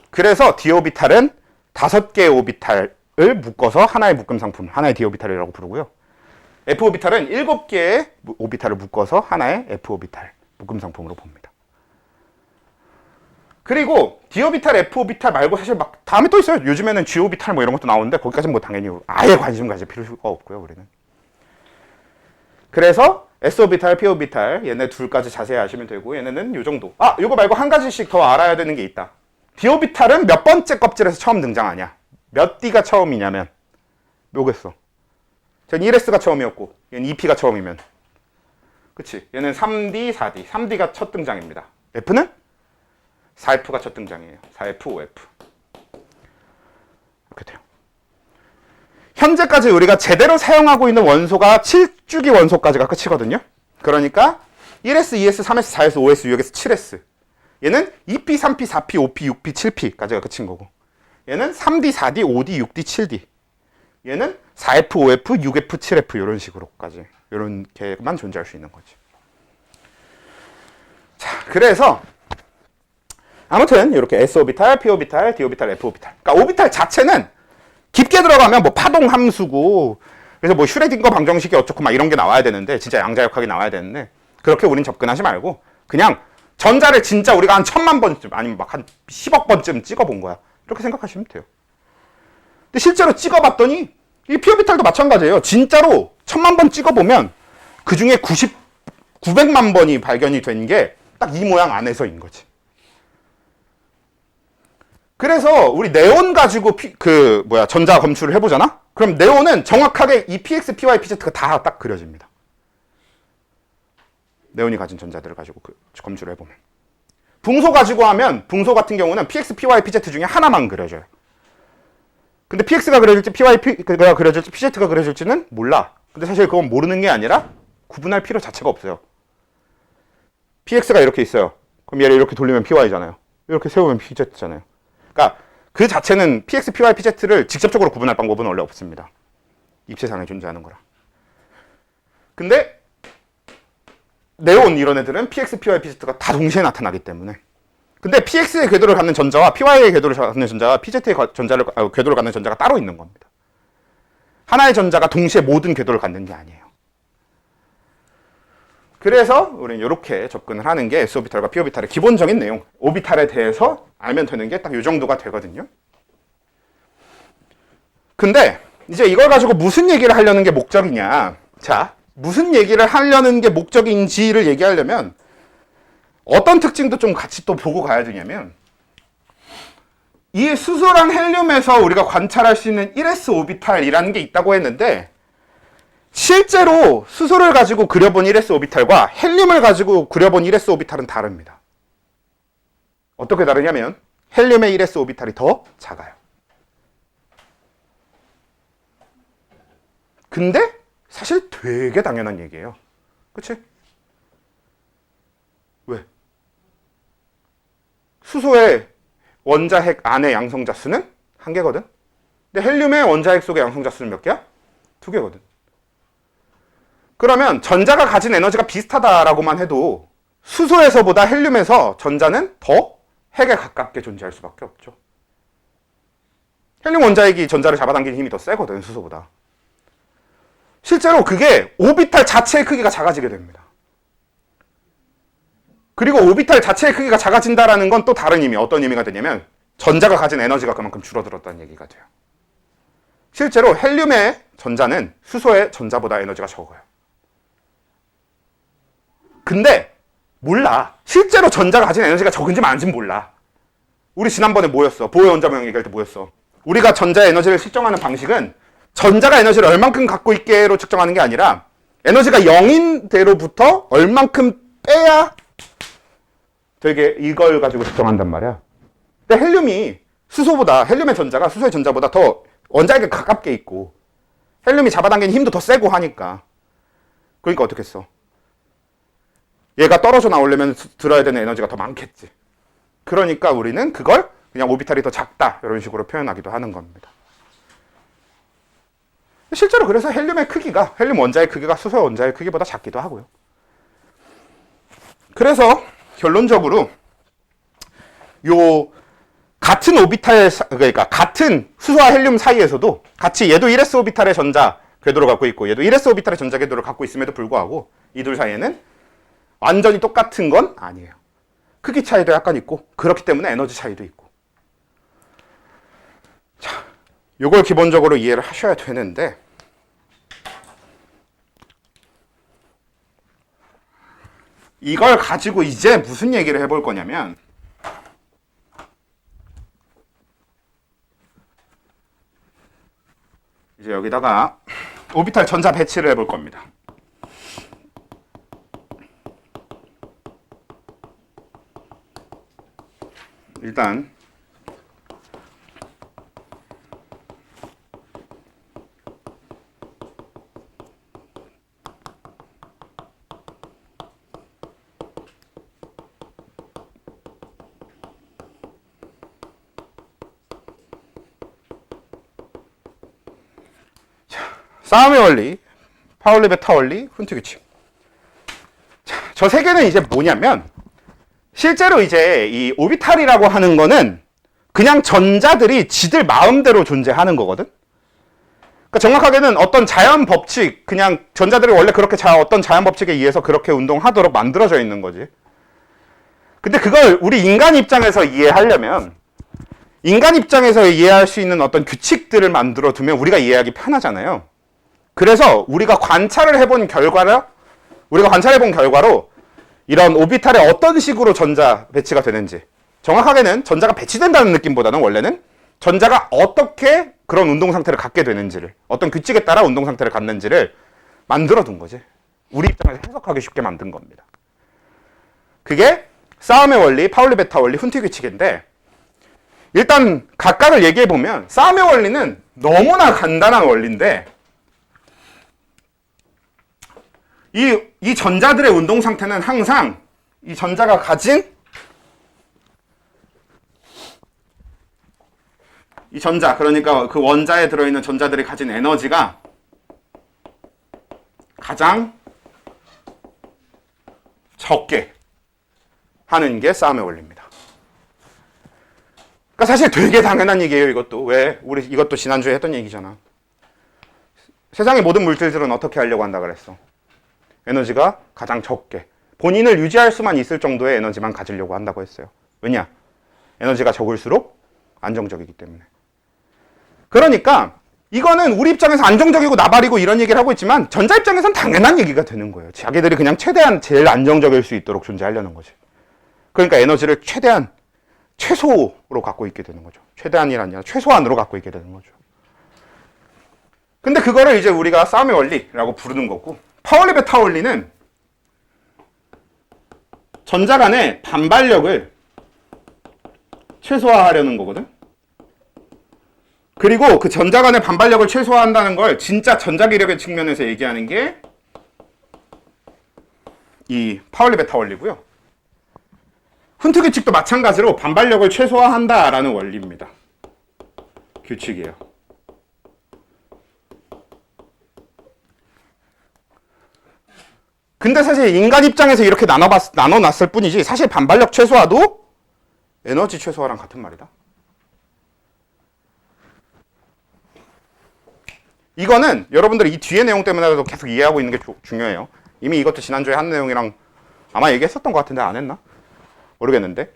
Speaker 1: 그래서 D 오비탈은 5개의 오비탈을 묶어서 하나의 묶음 상품, 하나의 D 오비탈이라고 부르고요. F 오비탈은 7개의 오비탈을 묶어서 하나의 F 오비탈, 묶음 상품으로 봅니다. 그리고 D 오비탈, F 오비탈 말고 사실 막 다음에 또 있어요. 요즘에는 G 오비탈 뭐 이런 것도 나오는데 거기까지는 뭐 당연히 아예 관심 가질 필요가 없고요, 우리는. 그래서 S 오비탈, P 오비탈 얘네 둘까지 자세히 아시면 되고 얘네는 요 정도. 요거 말고 한 가지씩 더 알아야 되는 게 있다. D 오비탈은 몇 번째 껍질에서 처음 등장하냐? 몇 D가 처음이냐면 요겠어. 전 1S가 처음이었고 얘는 2P가 처음이면 그치? 얘는 3D, 4D. 3D가 첫 등장입니다. F는 4F가 첫 등장이에요. 4F, 5F. 이렇게 돼요. 현재까지 우리가 제대로 사용하고 있는 원소가 7주기 원소까지가 끝이거든요. 그러니까 1S, 2S, 3S, 4S, 5S, 6S, 7S. 얘는 2P, 3P, 4P, 5P, 6P, 7P까지가 끝인 거고. 얘는 3D, 4D, 5D, 6D, 7D. 얘는 4F, 5F, 6F, 7F 이런 식으로까지. 이렇게만 존재할 수 있는 거지. 자, 그래서 아무튼 이렇게 S 오비탈, P 오비탈, D 오비탈, F 오비탈. 그러니까 오비탈 자체는 깊게 들어가면 뭐 파동 함수고 그래서 뭐 슈레딩거 방정식이 어쩌고 막 이런 게 나와야 되는데 진짜 양자역학이 나와야 되는데 그렇게 우린 접근하지 말고 그냥 전자를 진짜 우리가 한 1000만 번쯤 아니면 막 한 10억 번쯤 찍어본 거야. 이렇게 생각하시면 돼요. 근데 실제로 찍어봤더니 이 P 오비탈도 마찬가지예요. 진짜로 1000만 번 찍어보면 그 중에 900만 번이 발견이 된 게 딱 이 모양 안에서인 거지. 그래서 우리 네온 가지고 전자 검출을 해보잖아? 그럼 네온은 정확하게 이 PX, PY, PZ가 다 딱 그려집니다. 네온이 가진 전자들을 가지고 검출을 해보면. 붕소 가지고 하면 붕소 같은 경우는 PX, PY, PZ 중에 하나만 그려져요. 근데 PX가 그려질지 PY가 그려질지 PZ가 그려질지는 몰라. 근데 사실 그건 모르는 게 아니라 구분할 필요 자체가 없어요. PX가 이렇게 있어요. 그럼 얘를 이렇게 돌리면 PY잖아요. 이렇게 세우면 PZ잖아요. 그러니까 그 자체는 PX, PY, PZ를 직접적으로 구분할 방법은 원래 없습니다. 입체상에 존재하는 거라. 근데 네온 이런 애들은 PX, PY, PZ가 다 동시에 나타나기 때문에. 근데 PX의 궤도를 갖는 전자와 PY의 궤도를 갖는 전자와 PZ의 궤도를 갖는 전자가 따로 있는 겁니다. 하나의 전자가 동시에 모든 궤도를 갖는 게 아니에요. 그래서 우리는 이렇게 접근을 하는 게 s오비탈과 p오비탈의 기본적인 내용, 오비탈에 대해서 알면 되는 게 딱 이 정도가 되거든요. 근데 이제 이걸 가지고 무슨 얘기를 하려는 게 목적이냐. 자, 무슨 얘기를 하려는 게 목적인지를 얘기하려면 어떤 특징도 좀 같이 또 보고 가야 되냐면, 이 수소랑 헬륨에서 우리가 관찰할 수 있는 1s 오비탈이라는 게 있다고 했는데, 실제로 수소를 가지고 그려본 1s 오비탈과 헬륨을 가지고 그려본 1s 오비탈은 다릅니다. 어떻게 다르냐면 헬륨의 1s 오비탈이 더 작아요. 근데 사실 되게 당연한 얘기예요. 그치? 왜? 수소의 원자핵 안의 양성자 수는 1개거든? 근데 헬륨의 원자핵 속의 양성자 수는 몇 개야? 2개거든. 그러면 전자가 가진 에너지가 비슷하다라고만 해도 수소에서보다 헬륨에서 전자는 더 핵에 가깝게 존재할 수밖에 없죠. 헬륨 원자핵이 전자를 잡아당기는 힘이 더 세거든, 수소보다. 실제로 그게 오비탈 자체의 크기가 작아지게 됩니다. 그리고 오비탈 자체의 크기가 작아진다라는 건 또 다른 의미, 어떤 의미가 되냐면 전자가 가진 에너지가 그만큼 줄어들었다는 얘기가 돼요. 실제로 헬륨의 전자는 수소의 전자보다 에너지가 적어요. 근데 몰라. 실제로 전자가 가진 에너지가 적은지 많은지 몰라. 우리 지난번에 뭐였어? 보호 원자 모형 얘기할 때 뭐였어? 우리가 전자의 에너지를 측정하는 방식은 전자가 에너지를 얼만큼 갖고 있게로 측정하는 게 아니라 에너지가 0인 대로부터 얼만큼 빼야 되게 이걸 가지고 측정한단 말이야. 근데 헬륨이 헬륨의 전자가 수소의 전자보다 더 원자에게 가깝게 있고 헬륨이 잡아당기는 힘도 더 세고 하니까. 그러니까 어떻게 했어? 얘가 떨어져 나오려면 들어야 되는 에너지가 더 많겠지. 그러니까 우리는 그걸 그냥 오비탈이 더 작다 이런 식으로 표현하기도 하는 겁니다. 실제로 그래서 헬륨 원자의 크기가 수소 원자의 크기보다 작기도 하고요. 그래서 결론적으로 요 같은 오비탈, 그러니까 같은 수소와 헬륨 사이에서도 같이 얘도 1s 오비탈의 전자 궤도를 갖고 있고 얘도 1s 오비탈의 전자 궤도를 갖고 있음에도 불구하고 이 둘 사이에는 완전히 똑같은 건 아니에요. 크기 차이도 약간 있고 그렇기 때문에 에너지 차이도 있고. 자, 요걸 기본적으로 이해를 하셔야 되는데, 이걸 가지고 이제 무슨 얘기를 해볼 거냐면, 이제 여기다가 오비탈 전자 배치를 해볼 겁니다. 일단 싸움의 원리, 파울리 베타 원리, 훈트 규칙. 저 세 개는 이제 뭐냐면, 실제로 이제 이 오비탈이라고 하는 거는 그냥 전자들이 지들 마음대로 존재하는 거거든. 그러니까 정확하게는 어떤 자연 법칙, 그냥 전자들이 원래 그렇게 어떤 자연 법칙에 의해서 그렇게 운동하도록 만들어져 있는 거지. 근데 그걸 우리 인간 입장에서 이해하려면, 인간 입장에서 이해할 수 있는 어떤 규칙들을 만들어 두면 우리가 이해하기 편하잖아요. 그래서 우리가 관찰을 해본 결과로 이런 오비탈에 어떤 식으로 전자 배치가 되는지, 정확하게는 전자가 배치된다는 느낌보다는 원래는 전자가 어떻게 그런 운동 상태를 갖게 되는지를, 어떤 규칙에 따라 운동 상태를 갖는지를 만들어 둔 거지. 우리 입장에서 해석하기 쉽게 만든 겁니다. 그게 싸움의 원리, 파울리 베타 원리, 훈트 규칙인데, 일단 각각을 얘기해 보면 싸움의 원리는 너무나 간단한 원리인데, 이 전자들의 운동 상태는 항상 이 전자가 가진 이 전자, 그러니까 그 원자에 들어있는 전자들이 가진 에너지가 가장 적게 하는 게 싸움의 원리입니다. 그러니까 사실 되게 당연한 얘기예요, 이것도. 왜? 우리 이것도 지난주에 했던 얘기잖아. 세상의 모든 물질들은 어떻게 하려고 한다 그랬어? 에너지가 가장 적게, 본인을 유지할 수만 있을 정도의 에너지만 가지려고 한다고 했어요. 왜냐? 에너지가 적을수록 안정적이기 때문에. 그러니까 이거는 우리 입장에서 안정적이고 나발이고 이런 얘기를 하고 있지만 전자 입장에서는 당연한 얘기가 되는 거예요. 자기들이 그냥 최대한 제일 안정적일 수 있도록 존재하려는 거지. 그러니까 에너지를 최대한 최소로 갖고 있게 되는 거죠. 최대한이 아니라 최소한으로 갖고 있게 되는 거죠. 근데 그거를 이제 우리가 싸움의 원리라고 부르는 거고, 파울리 베타 원리는 전자 간의 반발력을 최소화하려는 거거든. 그리고 그 전자 간의 반발력을 최소화한다는 걸 진짜 전자기력의 측면에서 얘기하는 게 이 파울리 베타 원리고요. 훈트 규칙도 마찬가지로 반발력을 최소화한다라는 원리입니다. 규칙이에요. 근데 사실 인간 입장에서 이렇게 나눠놨을 뿐이지 사실 반발력 최소화도 에너지 최소화랑 같은 말이다. 이거는 여러분들이 이 뒤에 내용 때문에라도 계속 이해하고 있는 게 중요해요. 이미 이것도 지난주에 한 내용이랑 아마 얘기했었던 것 같은데 안 했나? 모르겠는데.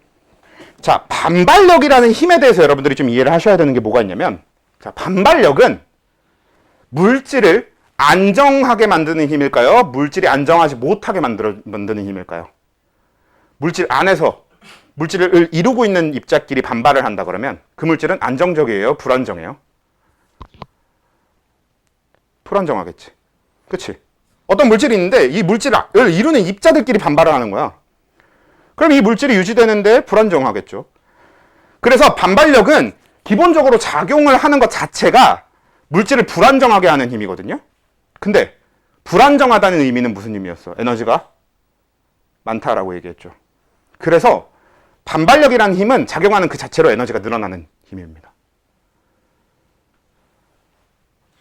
Speaker 1: 자, 반발력이라는 힘에 대해서 여러분들이 좀 이해를 하셔야 되는 게 뭐가 있냐면, 자, 반발력은 물질을 안정하게 만드는 힘일까요? 물질이 안정하지 못하게 만드는 힘일까요? 물질 안에서 물질을 이루고 있는 입자끼리 반발을 한다 그러면 그 물질은 안정적이에요? 불안정해요? 불안정하겠지. 그치? 어떤 물질이 있는데 이 물질을 이루는 입자들끼리 반발을 하는 거야. 그럼 이 물질이 유지되는데 불안정하겠죠. 그래서 반발력은 기본적으로 작용을 하는 것 자체가 물질을 불안정하게 하는 힘이거든요. 근데 불안정하다는 의미는 무슨 의미였어? 에너지가 많다라고 얘기했죠. 그래서 반발력이라는 힘은 작용하는 그 자체로 에너지가 늘어나는 힘입니다.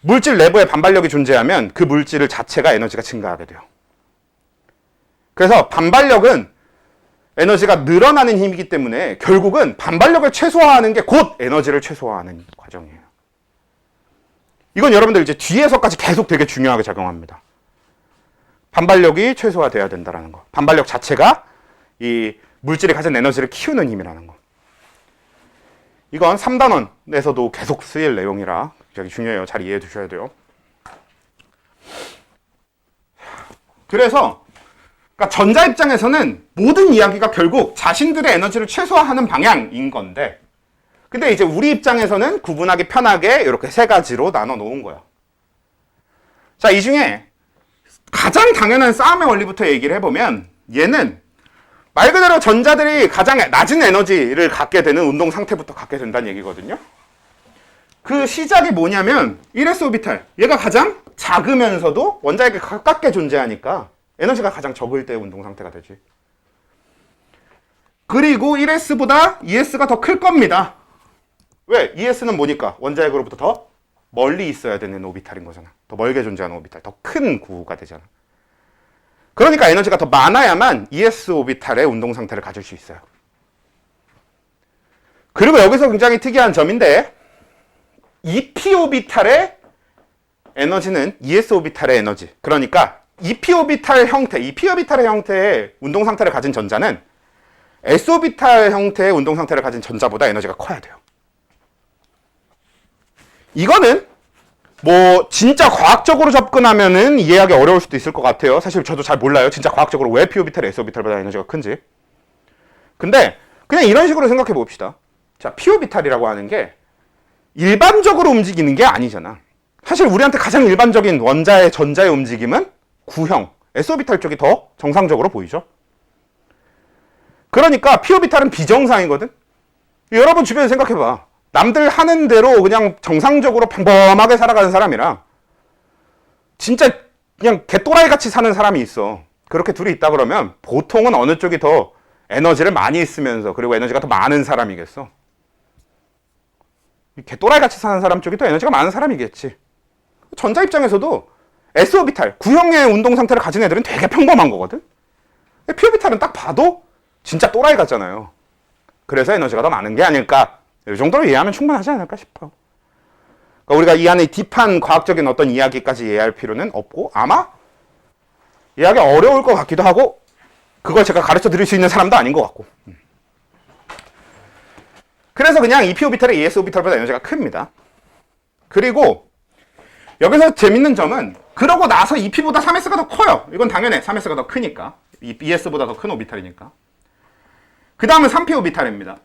Speaker 1: 물질 내부에 반발력이 존재하면 그 물질 자체가 에너지가 증가하게 돼요. 그래서 반발력은 에너지가 늘어나는 힘이기 때문에 결국은 반발력을 최소화하는 게 곧 에너지를 최소화하는 과정이에요. 이건 여러분들 이제 뒤에서까지 계속 되게 중요하게 작용합니다. 반발력이 최소화돼야 된다는 거. 반발력 자체가 이 물질이 가진 에너지를 키우는 힘이라는 거. 이건 3단원에서도 계속 쓰일 내용이라 되게 중요해요. 잘 이해해 두셔야 돼요. 그래서 그러니까 전자 입장에서는 모든 이야기가 결국 자신들의 에너지를 최소화하는 방향인 건데, 근데 이제 우리 입장에서는 구분하기 편하게 이렇게 세 가지로 나눠 놓은 거야. 자, 이 중에 가장 당연한 싸움의 원리부터 얘기를 해보면, 얘는 말 그대로 전자들이 가장 낮은 에너지를 갖게 되는 운동 상태부터 갖게 된다는 얘기거든요. 그 시작이 뭐냐면 1s 오비탈, 얘가 가장 작으면서도 원자에게 가깝게 존재하니까 에너지가 가장 적을 때 운동 상태가 되지. 그리고 1s보다 2s가 더 클 겁니다. 왜? 2s는 뭐니까? 원자핵으로부터 더 멀리 있어야 되는 오비탈인 거잖아. 더 멀게 존재하는 오비탈, 더 큰 구가 되잖아. 그러니까 에너지가 더 많아야만 2s 오비탈의 운동 상태를 가질 수 있어요. 그리고 여기서 굉장히 특이한 점인데, 2p 오비탈의 에너지는 2s 오비탈의 에너지, 그러니까 2p 오비탈 형태, 2p 오비탈의 형태의 운동 상태를 가진 전자는 s 오비탈 형태의 운동 상태를 가진 전자보다 에너지가 커야 돼요. 이거는 뭐 진짜 과학적으로 접근하면은 이해하기 어려울 수도 있을 것 같아요. 사실 저도 잘 몰라요. 진짜 과학적으로 왜 p 오비탈이 s 오비탈보다 에너지가 큰지. 근데 그냥 이런 식으로 생각해 봅시다. 자, p 오비탈이라고 하는 게 일반적으로 움직이는 게 아니잖아. 사실 우리한테 가장 일반적인 원자의 전자의 움직임은 구형, s오비탈 쪽이 더 정상적으로 보이죠. 그러니까 p오비탈은 비정상이거든. 여러분 주변에 생각해봐. 남들 하는 대로 그냥 정상적으로 평범하게 살아가는 사람이랑 진짜 그냥 개또라이 같이 사는 사람이 있어. 그렇게 둘이 있다 그러면 보통은 어느 쪽이 더 에너지를 많이 쓰면서 그리고 에너지가 더 많은 사람이겠어? 개또라이 같이 사는 사람 쪽이 더 에너지가 많은 사람이겠지. 전자 입장에서도 s오비탈, 구형의 운동 상태를 가진 애들은 되게 평범한 거거든. p오비탈은 딱 봐도 진짜 또라이 같잖아요. 그래서 에너지가 더 많은 게 아닐까. 이 정도로 이해하면 충분하지 않을까 싶어. 그러니까 우리가 이 안에 딥한 과학적인 어떤 이야기까지 이해할 필요는 없고, 아마 이해하기 어려울 것 같기도 하고 그걸 제가 가르쳐 드릴 수 있는 사람도 아닌 것 같고. 그래서 그냥 EP 오비탈이 ES 오비탈보다 에너지가 큽니다. 그리고 여기서 재밌는 점은 그러고 나서 EP보다 3S가 더 커요. 이건 당연해. 3S가 더 크니까. ES보다 더 큰 오비탈이니까. 그 다음은 3P 오비탈입니다.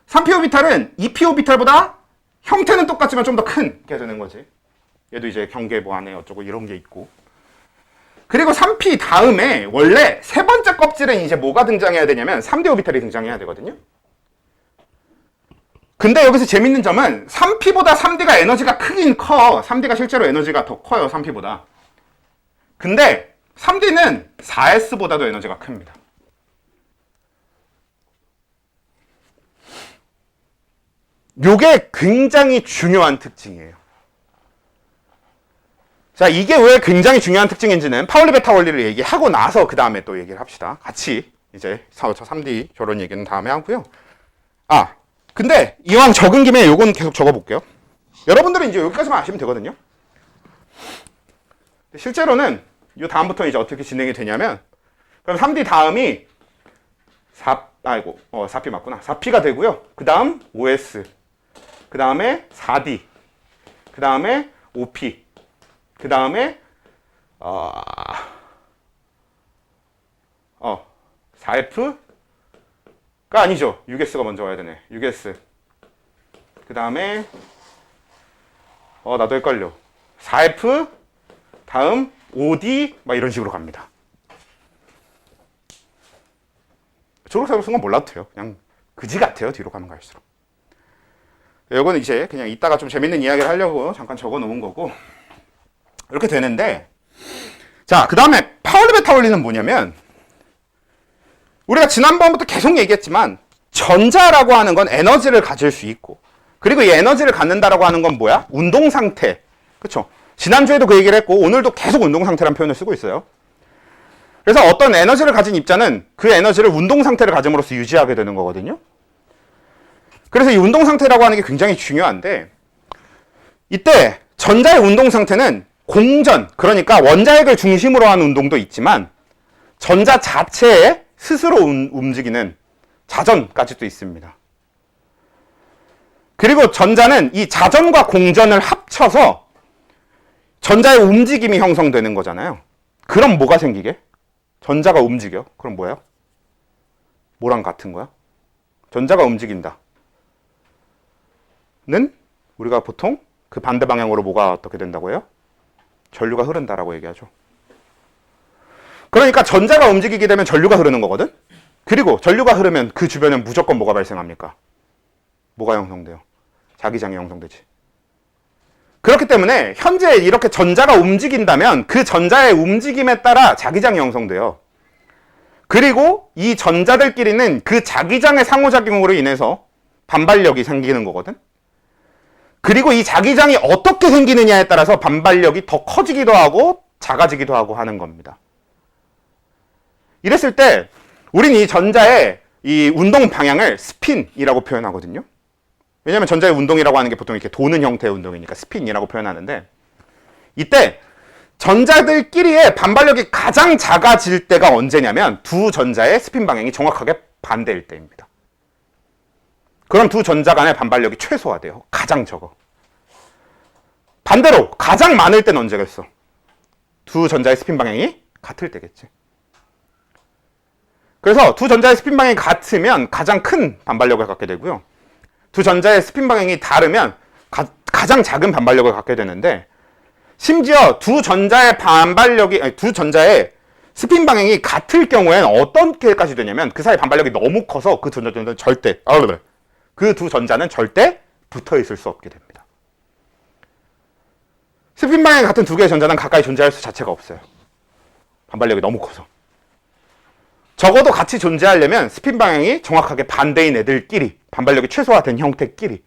Speaker 1: 3P 오비탈은 2P 오비탈보다 형태는 똑같지만 좀 더 큰 게 되는 거지. 얘도 이제 경계 뭐 안에 어쩌고 이런 게 있고. 그리고 3P 다음에 원래 세 번째 껍질은 이제 뭐가 등장해야 되냐면 3D 오비탈이 등장해야 되거든요. 근데 여기서 재밌는 점은 3P보다 3D가 에너지가 크긴 커. 3D가 실제로 에너지가 더 커요. 3P보다. 근데 3D는 4S보다도 에너지가 큽니다. 요게 굉장히 중요한 특징이에요. 자, 이게 왜 굉장히 중요한 특징인지는 파울리 베타 원리를 얘기하고 나서 그 다음에 또 얘기를 합시다. 같이 이제 저 3D 저런 얘기는 다음에 하고요. 아, 근데 이왕 적은 김에 요건 계속 적어볼게요. 여러분들은 이제 여기까지만 아시면 되거든요. 실제로는 요 다음부터 이제 어떻게 진행이 되냐면 그럼 3D 다음이 4P 맞구나. 4P가 되고요. 그 다음 OS, 그 다음에 4D, 그 다음에 OP, 그 다음에 4F가 아니죠. 6S가 먼저 와야 되네. 6S. 그 다음에 나도 헷갈려. 4F 다음 OD 막 이런 식으로 갑니다. 초록색으로 쓴 건 몰라도 돼요. 그냥 그지 같아요. 뒤로 가면 갈수록. 이거는 이제 그냥 이따가 좀 재밌는 이야기를 하려고 잠깐 적어 놓은 거고 이렇게 되는데, 자, 그 다음에 파울리 베타 원리는 뭐냐면 우리가 지난번부터 계속 얘기했지만 전자라고 하는 건 에너지를 가질 수 있고, 그리고 이 에너지를 갖는다라고 하는 건 뭐야? 운동 상태. 그렇죠? 지난주에도 그 얘기를 했고 오늘도 계속 운동 상태라는 표현을 쓰고 있어요. 그래서 어떤 에너지를 가진 입자는 그 에너지를 운동 상태를 가짐으로써 유지하게 되는 거거든요. 그래서 이 운동 상태라고 하는 게 굉장히 중요한데, 이때 전자의 운동 상태는 공전, 그러니까 원자핵을 중심으로 하는 운동도 있지만 전자 자체에 스스로 움직이는 자전까지도 있습니다. 그리고 전자는 이 자전과 공전을 합쳐서 전자의 움직임이 형성되는 거잖아요. 그럼 뭐가 생기게? 전자가 움직여. 그럼 뭐예요? 뭐랑 같은 거야? 전자가 움직인다 는 우리가 보통 그 반대 방향으로 뭐가 어떻게 된다고 해요? 전류가 흐른다라고 얘기하죠. 그러니까 전자가 움직이게 되면 전류가 흐르는 거거든? 그리고 전류가 흐르면 그 주변엔 무조건 뭐가 발생합니까? 뭐가 형성돼요? 자기장이 형성되지. 그렇기 때문에 현재 이렇게 전자가 움직인다면 그 전자의 움직임에 따라 자기장이 형성돼요. 그리고 이 전자들끼리는 그 자기장의 상호작용으로 인해서 반발력이 생기는 거거든? 그리고 이 자기장이 어떻게 생기느냐에 따라서 반발력이 더 커지기도 하고 작아지기도 하고 하는 겁니다. 이랬을 때 우린 이 전자의 이 운동 방향을 스핀이라고 표현하거든요. 왜냐하면 전자의 운동이라고 하는 게 보통 이렇게 도는 형태의 운동이니까 스핀이라고 표현하는데, 이때 전자들끼리의 반발력이 가장 작아질 때가 언제냐면 두 전자의 스핀 방향이 정확하게 반대일 때입니다. 그럼 두 전자 간의 반발력이 최소화돼요. 가장 적어. 반대로 가장 많을 때는 언제겠어? 두 전자의 스핀 방향이 같을 때겠지. 그래서 두 전자의 스핀 방향이 같으면 가장 큰 반발력을 갖게 되고요. 두 전자의 스핀 방향이 다르면 가장 작은 반발력을 갖게 되는데, 심지어 두 전자의 스핀 방향이 같을 경우에는 어떻게까지 되냐면 그 사이 반발력이 너무 커서 그 두 전자는 절대 붙어 있을 수 없게 됩니다. 스핀 방향이 같은 두 개의 전자는 가까이 존재할 수 자체가 없어요. 반발력이 너무 커서. 적어도 같이 존재하려면 스핀 방향이 정확하게 반대인 애들끼리, 반발력이 최소화된 형태끼리.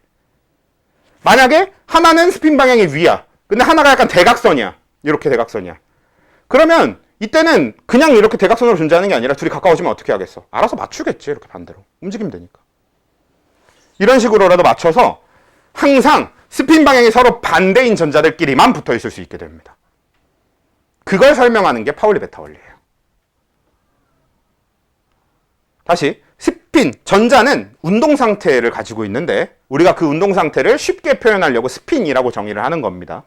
Speaker 1: 만약에 하나는 스핀 방향이 위야. 근데 하나가 약간 대각선이야. 이렇게 대각선이야. 그러면 이때는 그냥 이렇게 대각선으로 존재하는 게 아니라 둘이 가까워지면 어떻게 하겠어? 알아서 맞추겠지. 이렇게 반대로. 움직이면 되니까. 이런 식으로라도 맞춰서 항상 스핀 방향이 서로 반대인 전자들끼리만 붙어 있을 수 있게 됩니다. 그걸 설명하는 게 파울리 베타 원리예요. 다시 스핀, 전자는 운동 상태를 가지고 있는데 우리가 그 운동 상태를 쉽게 표현하려고 스핀이라고 정의를 하는 겁니다.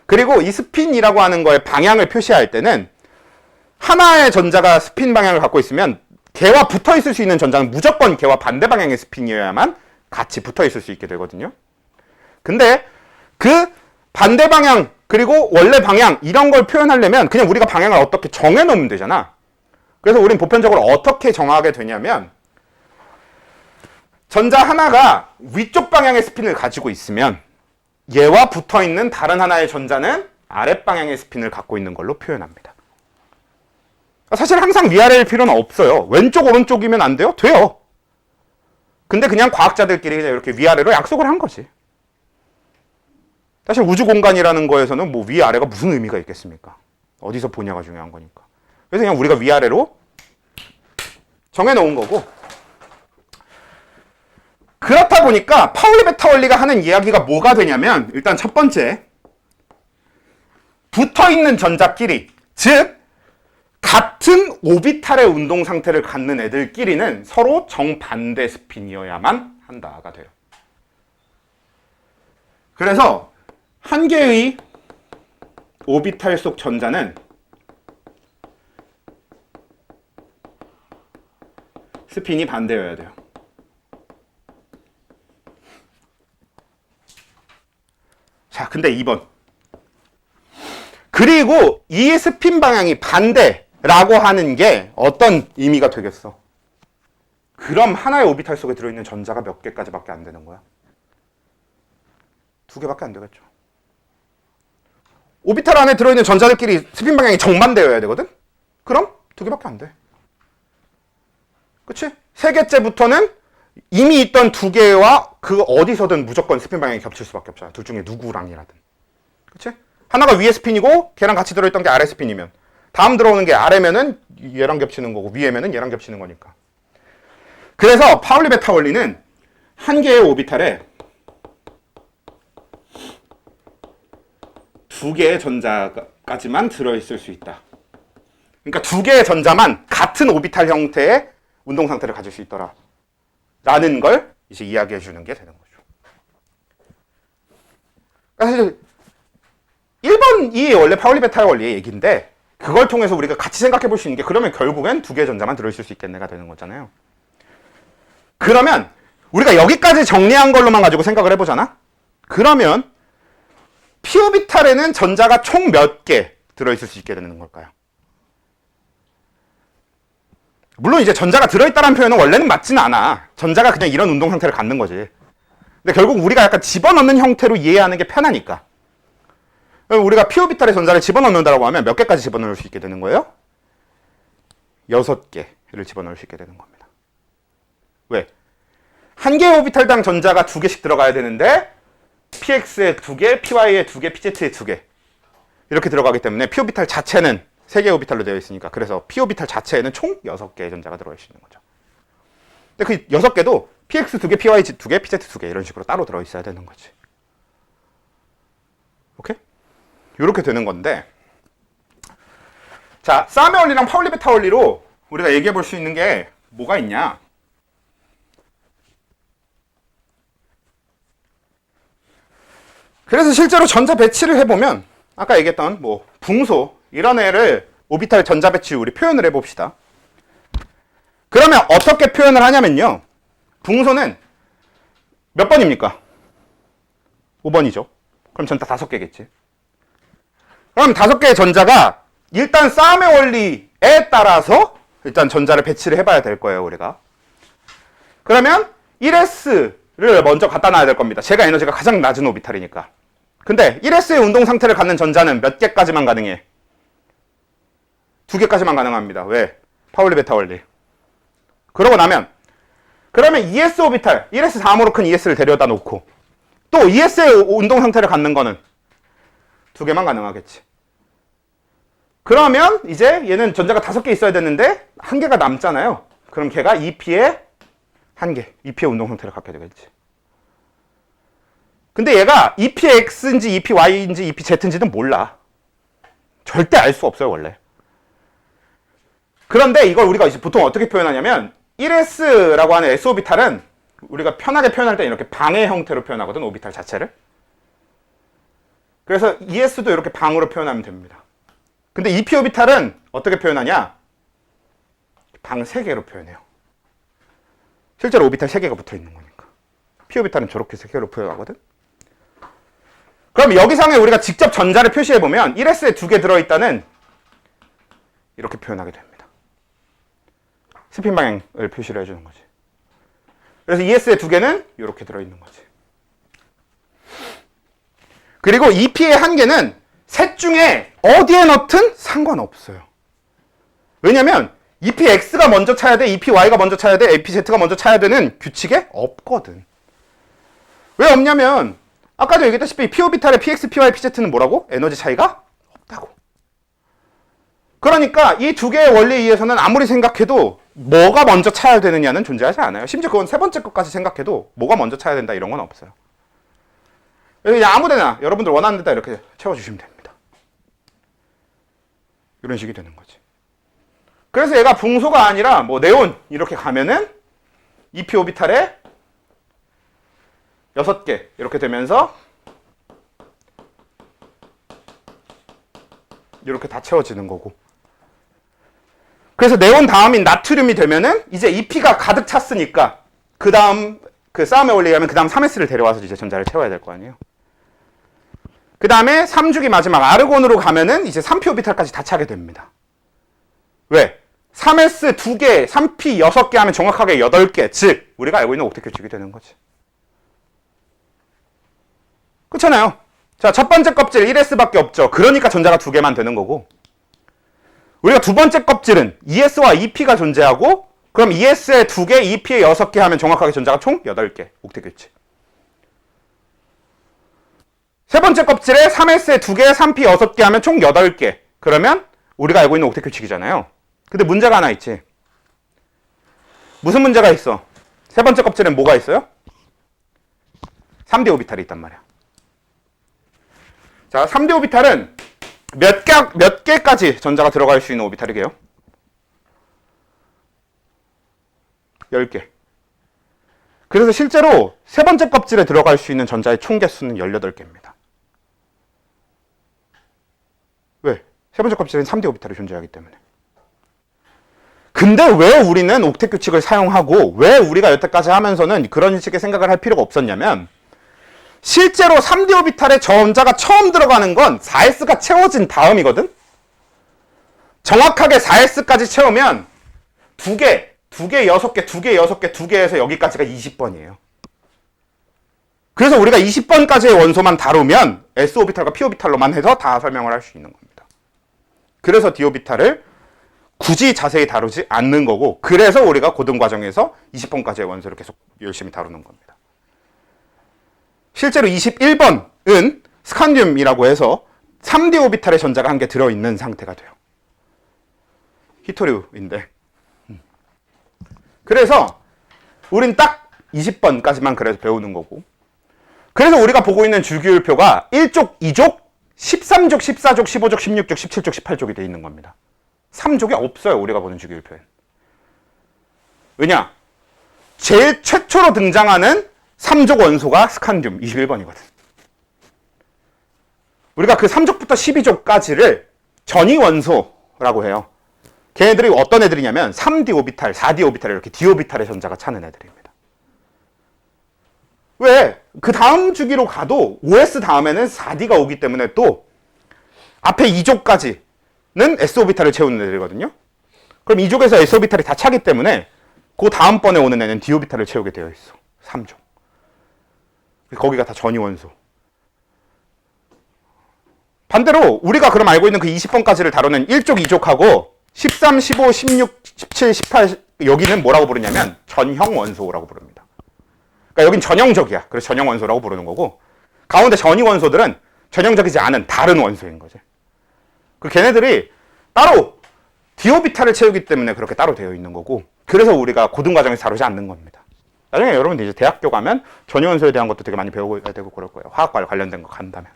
Speaker 1: 그리고 이 스핀이라고 하는 거의 방향을 표시할 때는 하나의 전자가 스핀 방향을 갖고 있으면 걔와 붙어 있을 수 있는 전자는 무조건 걔와 반대 방향의 스핀이어야만 같이 붙어 있을 수 있게 되거든요. 근데 그 반대 방향 그리고 원래 방향 이런 걸 표현하려면 그냥 우리가 방향을 어떻게 정해 놓으면 되잖아. 그래서 우린 보편적으로 어떻게 정하게 되냐면 전자 하나가 위쪽 방향의 스핀을 가지고 있으면 얘와 붙어 있는 다른 하나의 전자는 아랫 방향의 스핀을 갖고 있는 걸로 표현합니다. 사실 항상 위아래일 필요는 없어요. 왼쪽 오른쪽이면 안 돼요? 돼요. 근데 그냥 과학자들끼리 그냥 이렇게 위아래로 약속을 한 거지. 사실 우주 공간이라는 거에서는 뭐 위아래가 무슨 의미가 있겠습니까? 어디서 보냐가 중요한 거니까. 그래서 그냥 우리가 위아래로 정해놓은 거고. 그렇다 보니까 파울리 베타 원리가 하는 이야기가 뭐가 되냐면 일단 첫 번째 붙어있는 전자끼리 즉 같은 오비탈의 운동 상태를 갖는 애들끼리는 서로 정반대 스핀이어야만 한다가 돼요. 그래서 한 개의 오비탈 속 전자는 스핀이 반대여야 돼요. 자, 근데 2번. 그리고 이 스핀 방향이 반대라고 하는 게 어떤 의미가 되겠어? 그럼 하나의 오비탈 속에 들어있는 전자가 몇 개까지밖에 안 되는 거야? 2개밖에 안 되겠죠. 오비탈 안에 들어있는 전자들끼리 스핀 방향이 정반대여야 되거든? 그럼 2개밖에 안 돼. 그치? 3개째부터는 이미 있던 2개와 그 어디서든 무조건 스핀 방향이 겹칠 수밖에 없잖아. 둘 중에 누구랑이라든. 그치? 하나가 위에 스핀이고 걔랑 같이 들어있던 게 아래 스핀이면 다음 들어오는 게 아래면은 얘랑 겹치는 거고 위에면은 얘랑 겹치는 거니까. 그래서 파울리 베타 원리는 한 개의 오비탈에 2개의 전자까지만 들어있을 수 있다. 그러니까 2개의 전자만 같은 오비탈 형태의 운동 상태를 가질 수 있더라. 라는 걸 이제 이야기해 주는 게 되는 거죠. 그러니까 사실 1번이 원래 파울리 베타 원리의 얘기인데 그걸 통해서 우리가 같이 생각해 볼 수 있는 게 그러면 결국엔 2개의 전자만 들어있을 수 있겠네가 되는 거잖아요. 그러면 우리가 여기까지 정리한 걸로만 가지고 생각을 해보잖아? 그러면 p 오비탈에는 전자가 총 몇 개 들어있을 수 있게 되는 걸까요? 물론 이제 전자가 들어있다는 표현은 원래는 맞지는 않아. 전자가 그냥 이런 운동 상태를 갖는 거지. 근데 결국 우리가 약간 집어넣는 형태로 이해하는 게 편하니까. 우리가 p 오비탈에 전자를 집어넣는다고 하면 몇 개까지 집어넣을 수 있게 되는 거예요? 6개를 집어넣을 수 있게 되는 겁니다. 왜? 한 개의 오비탈당 전자가 2개씩 들어가야 되는데 px에 2개, py에 2개, pz에 2개 이렇게 들어가기 때문에 p 오비탈 자체는 3개의 오비탈로 되어 있으니까 그래서 p 오비탈 자체에는 총 6개의 전자가 들어갈 수 있는 거죠. 근데 그 6개도 px 2개, py 2개, pz 2개 이런 식으로 따로 들어있어야 되는 거지. 오케이? 이렇게 되는 건데 자, 싸움의 원리랑 파울리 베타 원리로 우리가 얘기해 볼 수 있는 게 뭐가 있냐? 그래서 실제로 전자 배치를 해보면 아까 얘기했던 뭐 붕소 이런 애를 오비탈 전자 배치 우리 표현을 해봅시다. 그러면 어떻게 표현을 하냐면요. 붕소는 몇 번입니까? 5번이죠. 그럼 전자 5개겠지. 그럼 5개의 전자가 일단 싸움의 원리에 따라서 일단 전자를 배치를 해봐야 될 거예요, 우리가. 그러면 1s를 먼저 갖다 놔야 될 겁니다. 제가 에너지가 가장 낮은 오비탈이니까. 근데 1s의 운동 상태를 갖는 전자는 몇 개까지만 가능해? 2개까지만 가능합니다. 왜? 파울리 베타 원리. 그러고 나면 그러면 2s 오비탈, 1s 4모로 큰 2s를 데려다 놓고 또 2s의 운동 상태를 갖는 거는 2개만 가능하겠지. 그러면 이제 얘는 전자가 5개 있어야 되는데 1개가 남잖아요. 그럼 걔가 2p에 1개, 2p의 운동 상태를 갖게 되겠지. 근데 얘가 2px인지 2py인지 2pz인지는 몰라. 절대 알 수 없어요, 원래. 그런데 이걸 우리가 이제 보통 어떻게 표현하냐면 1s라고 하는 s 오비탈은 우리가 편하게 표현할 때 이렇게 방의 형태로 표현하거든, 오비탈 자체를. 그래서 ES도 이렇게 방으로 표현하면 됩니다. 근데 이 p 오비탈은 어떻게 표현하냐? 방 3개로 표현해요. 실제로 오비탈 3개가 붙어 있는 거니까. p 오비탈은 저렇게 3개로 표현하거든. 그럼 여기상에 우리가 직접 전자를 표시해 보면 1s에 2개 들어있다는 이렇게 표현하게 됩니다. 스핀 방향을 표시를 해주는 거지. 그래서 ES의 2개는 이렇게 들어있는 거지. 그리고 EP의 1개는 셋 중에 어디에 넣든 상관없어요. 왜냐면 EPX가 먼저 차야 돼, EPY가 먼저 차야 돼, EPZ가 먼저 차야 되는 규칙에 없거든. 왜 없냐면 아까도 얘기했다시피 P오비탈의 PX, PY, PZ는 뭐라고? 에너지 차이가 없다고. 그러니까 이 2개의 원리에 의해서는 아무리 생각해도 뭐가 먼저 차야 되느냐는 존재하지 않아요. 심지어 그건 세 번째 것까지 생각해도 뭐가 먼저 차야 된다 이런 건 없어요. 그래서 그냥 아무데나 여러분들 원하는 데다 이렇게 채워주시면 됩니다. 이런 식이 되는 거지. 그래서 얘가 붕소가 아니라 뭐 네온 이렇게 가면은 EP 오비탈에 6개 이렇게 되면서 이렇게 다 채워지는 거고. 그래서 네온 다음인 나트륨이 되면은 이제 EP가 가득 찼으니까 그 다음 그 싸움의 원리에 하면 그 다음 3s를 데려와서 이제 전자를 채워야 될 거 아니에요. 그 다음에 3주기 마지막 아르곤으로 가면은 이제 3p 오비탈까지 다 차게 됩니다. 왜? 3s 2개, 3p 6개 하면 정확하게 8개, 즉 우리가 알고 있는 옥텟 규칙이 되는 거지. 그렇잖아요. 자, 첫 번째 껍질 1s밖에 없죠. 그러니까 전자가 2개만 되는 거고, 우리가 두 번째 껍질은 ES와 EP가 존재하고, 그럼 ES에 2개, EP에 6개 하면 정확하게 전자가 총 8개, 옥텟 규칙. 세 번째 껍질에 3s에 2개, 3p 6개 하면 총 8개. 그러면 우리가 알고 있는 옥텟 규칙이잖아요. 근데 문제가 하나 있지. 무슨 문제가 있어? 세 번째 껍질엔 뭐가 있어요? 3d 오비탈이 있단 말이야. 자, 3d 오비탈은 몇 개까지 전자가 들어갈 수 있는 오비탈이게요? 10개. 그래서 실제로 세 번째 껍질에 들어갈 수 있는 전자의 총 개수는 18개입니다. 왜? 세 번째 껍질엔 3d 오비탈이 존재하기 때문에. 근데 왜 우리는 옥텟 규칙을 사용하고 왜 우리가 여태까지 하면서는 그런 식의 생각을 할 필요가 없었냐면, 실제로 3d 오비탈에 전자가 처음 들어가는 건 4s가 채워진 다음이거든? 정확하게 4s까지 채우면 2개, 6개, 2개, 6개, 2개에서 여기까지가 20번이에요. 그래서 우리가 20번까지의 원소만 다루면 s 오비탈과 p 오비탈로만 해서 다 설명을 할 수 있는 겁니다. 그래서 d 오비탈을 굳이 자세히 다루지 않는 거고, 그래서 우리가 고등 과정에서 20번까지의 원소를 계속 열심히 다루는 겁니다. 실제로 21번은 스칸듐이라고 해서 3d 오비탈의 전자가 한 개 들어있는 상태가 돼요. 히토류인데. 그래서 우린 딱 20번까지만 그래서 배우는 거고, 그래서 우리가 보고 있는 주기율표가 1족, 2족, 13족, 14족, 15족, 16족, 17족, 18족이 돼 있는 겁니다. 3족이 없어요, 우리가 보는 주기율표엔. 왜냐? 제일 최초로 등장하는 3족 원소가 스칸듐 21번이거든. 우리가 그 3족부터 12족까지를 전이 원소라고 해요. 걔네들이 어떤 애들이냐면 3d 오비탈, 4d 오비탈 이렇게 d 오비탈의 전자가 차는 애들입니다. 왜? 그 다음 주기로 가도 OS 다음에는 4d가 오기 때문에 또 앞에 2족까지는 s 오비탈을 채우는 애들이거든요. 그럼 2족에서 s 오비탈이 다 차기 때문에 그 다음번에 오는 애는 d 오비탈을 채우게 되어 있어. 3족. 거기가 다 전이 원소. 반대로 우리가 그럼 알고 있는 그 20번까지를 다루는 1족, 2족하고 13, 15, 16, 17, 18 여기는 뭐라고 부르냐면 전형 원소라고 부릅니다. 그러니까 여긴 전형적이야. 그래서 전형 원소라고 부르는 거고, 가운데 전이 원소들은 전형적이지 않은 다른 원소인 거지. 그 걔네들이 따로 디오비탈을 채우기 때문에 그렇게 따로 되어 있는 거고, 그래서 우리가 고등과정에서 다루지 않는 겁니다. 나중에 여러분들 이제 대학교 가면 전이 원소에 대한 것도 되게 많이 배우게 되고 그럴 거예요. 화학과 관련된 거 간다면.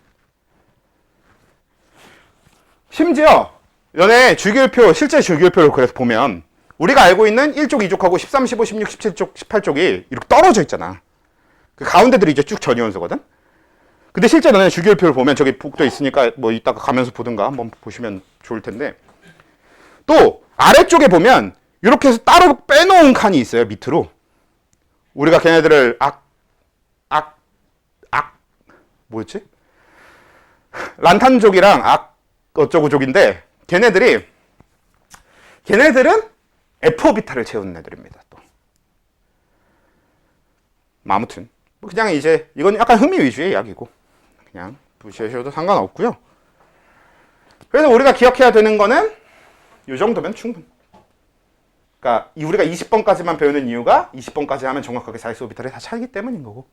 Speaker 1: 심지어 너네 주기율표, 실제 주기율표를 그래서 보면 우리가 알고 있는 1족, 2족하고 13, 15, 16, 17족, 18족이 이렇게 떨어져 있잖아. 그 가운데들이 이제 쭉 전이원소거든. 근데 실제 너네 주기율표를 보면 저기 복도 있으니까 뭐 이따가 가면서 보든가 한번 보시면 좋을 텐데, 또 아래쪽에 보면 이렇게 해서 따로 빼놓은 칸이 있어요. 밑으로. 우리가 걔네들을 뭐였지? 란탄족이랑 어쩌고족인데, 걔네들은 F오비탈을 채우는 애들입니다. 또. 아무튼 그냥 이제 이건 약간 흥미 위주의 이야기고 그냥 무시하셔도 상관없고요. 그래서 우리가 기억해야 되는 거는 이 정도면 충분. 그러니까 우리가 20번까지만 배우는 이유가 20번까지 하면 정확하게 4S 오비탈이 다 차이기 때문인 거고.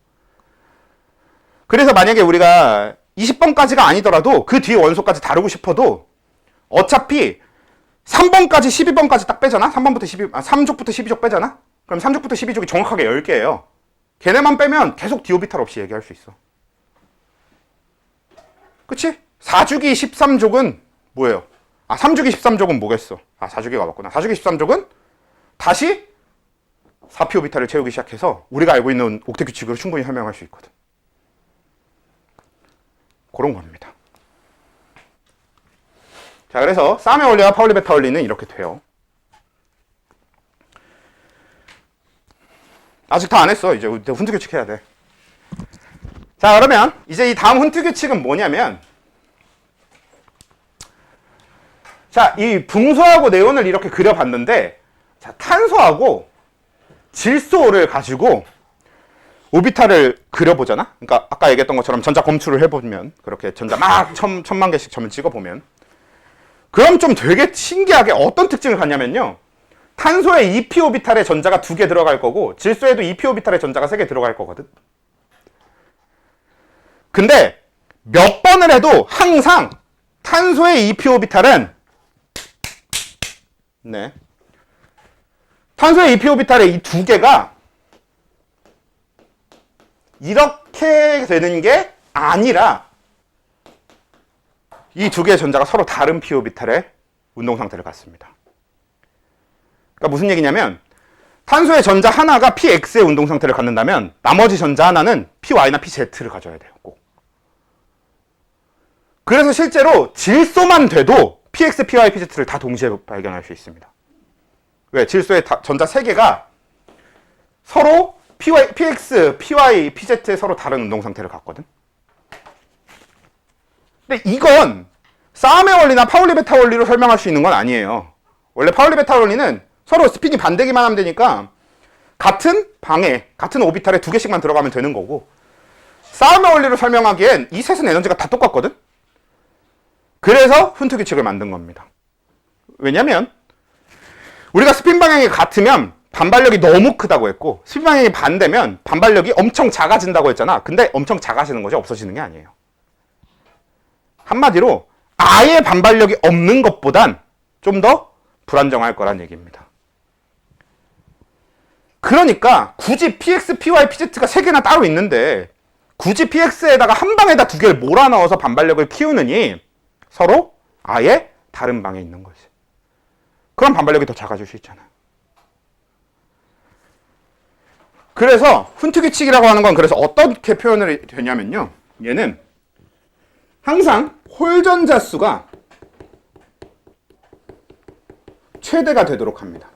Speaker 1: 그래서 만약에 우리가 20번까지가 아니더라도 그 뒤에 원소까지 다루고 싶어도 어차피 3번까지 12번까지 딱 빼잖아? 3족부터 12족 빼잖아? 그럼 3족부터 12족이 정확하게 10개예요. 걔네만 빼면 계속 디오비탈 없이 얘기할 수 있어. 그치? 4주기 13족은 뭐예요? 3주기 13족은 뭐겠어? 4주기가 맞구나. 4주기 13족은 다시 4P 오비탈을 채우기 시작해서 우리가 알고 있는 옥텟 규칙으로 충분히 설명할 수 있거든. 그런 겁니다. 자, 그래서 싸움의 원리와 파울리 베타 원리는 이렇게 돼요. 아직 다 안 했어. 이제 훈트 규칙 해야 돼. 자, 그러면 이제 이 다음 훈트 규칙은 뭐냐면, 자, 이 붕소하고 네온을 이렇게 그려봤는데, 자, 탄소하고 질소를 가지고 오비탈을 그려보잖아? 그러니까 아까 얘기했던 것처럼 전자 검출을 해보면, 그렇게 전자 막 천만 개씩 점을 찍어보면, 그럼 좀 되게 신기하게 어떤 특징을 갖냐면요. 탄소에 2p 오비탈의 전자가 2개 들어갈 거고 질소에도 2p 오비탈의 전자가 3개 들어갈 거거든. 근데 몇 번을 해도 항상 탄소의 2p 오비탈은 탄소의 2p 오비탈의 이 2개가 이렇게 되는 게 아니라 이 2개의 전자가 서로 다른 p 오비탈의 운동 상태를 갖습니다. 그러니까 무슨 얘기냐면 탄소의 전자 하나가 px의 운동 상태를 갖는다면 나머지 전자 하나는 py나 pz를 가져야 돼요. 꼭. 그래서 실제로 질소만 돼도 px, py, pz를 다 동시에 발견할 수 있습니다. 왜? 질소의 전자 3개가 서로 px, py, pz의 서로 다른 운동 상태를 갖거든. 근데 이건 싸움의 원리나 파울리 베타 원리로 설명할 수 있는 건 아니에요. 원래 파울리 베타 원리는 서로 스핀이 반대기만 하면 되니까 같은 방에 같은 오비탈에 2개씩만 들어가면 되는 거고, 싸움의 원리로 설명하기엔 이 셋은 에너지가 다 똑같거든. 그래서 훈트 규칙을 만든 겁니다. 왜냐면 우리가 스핀 방향이 같으면 반발력이 너무 크다고 했고, 스핀 방향이 반대면 반발력이 엄청 작아진다고 했잖아. 근데 엄청 작아지는 거지 없어지는 게 아니에요. 한마디로 아예 반발력이 없는 것보단 좀 더 불안정할 거란 얘기입니다. 그러니까 굳이 px, py, pz가 3개나 따로 있는데 굳이 px에다가 한 방에다 2개를 몰아넣어서 반발력을 키우느니 서로 아예 다른 방에 있는 거지. 그럼 반발력이 더 작아질 수 있잖아. 그래서 훈트 규칙이라고 하는 건 그래서 어떻게 표현을 되냐면요. 얘는 항상 홀전자 수가 최대가 되도록 합니다.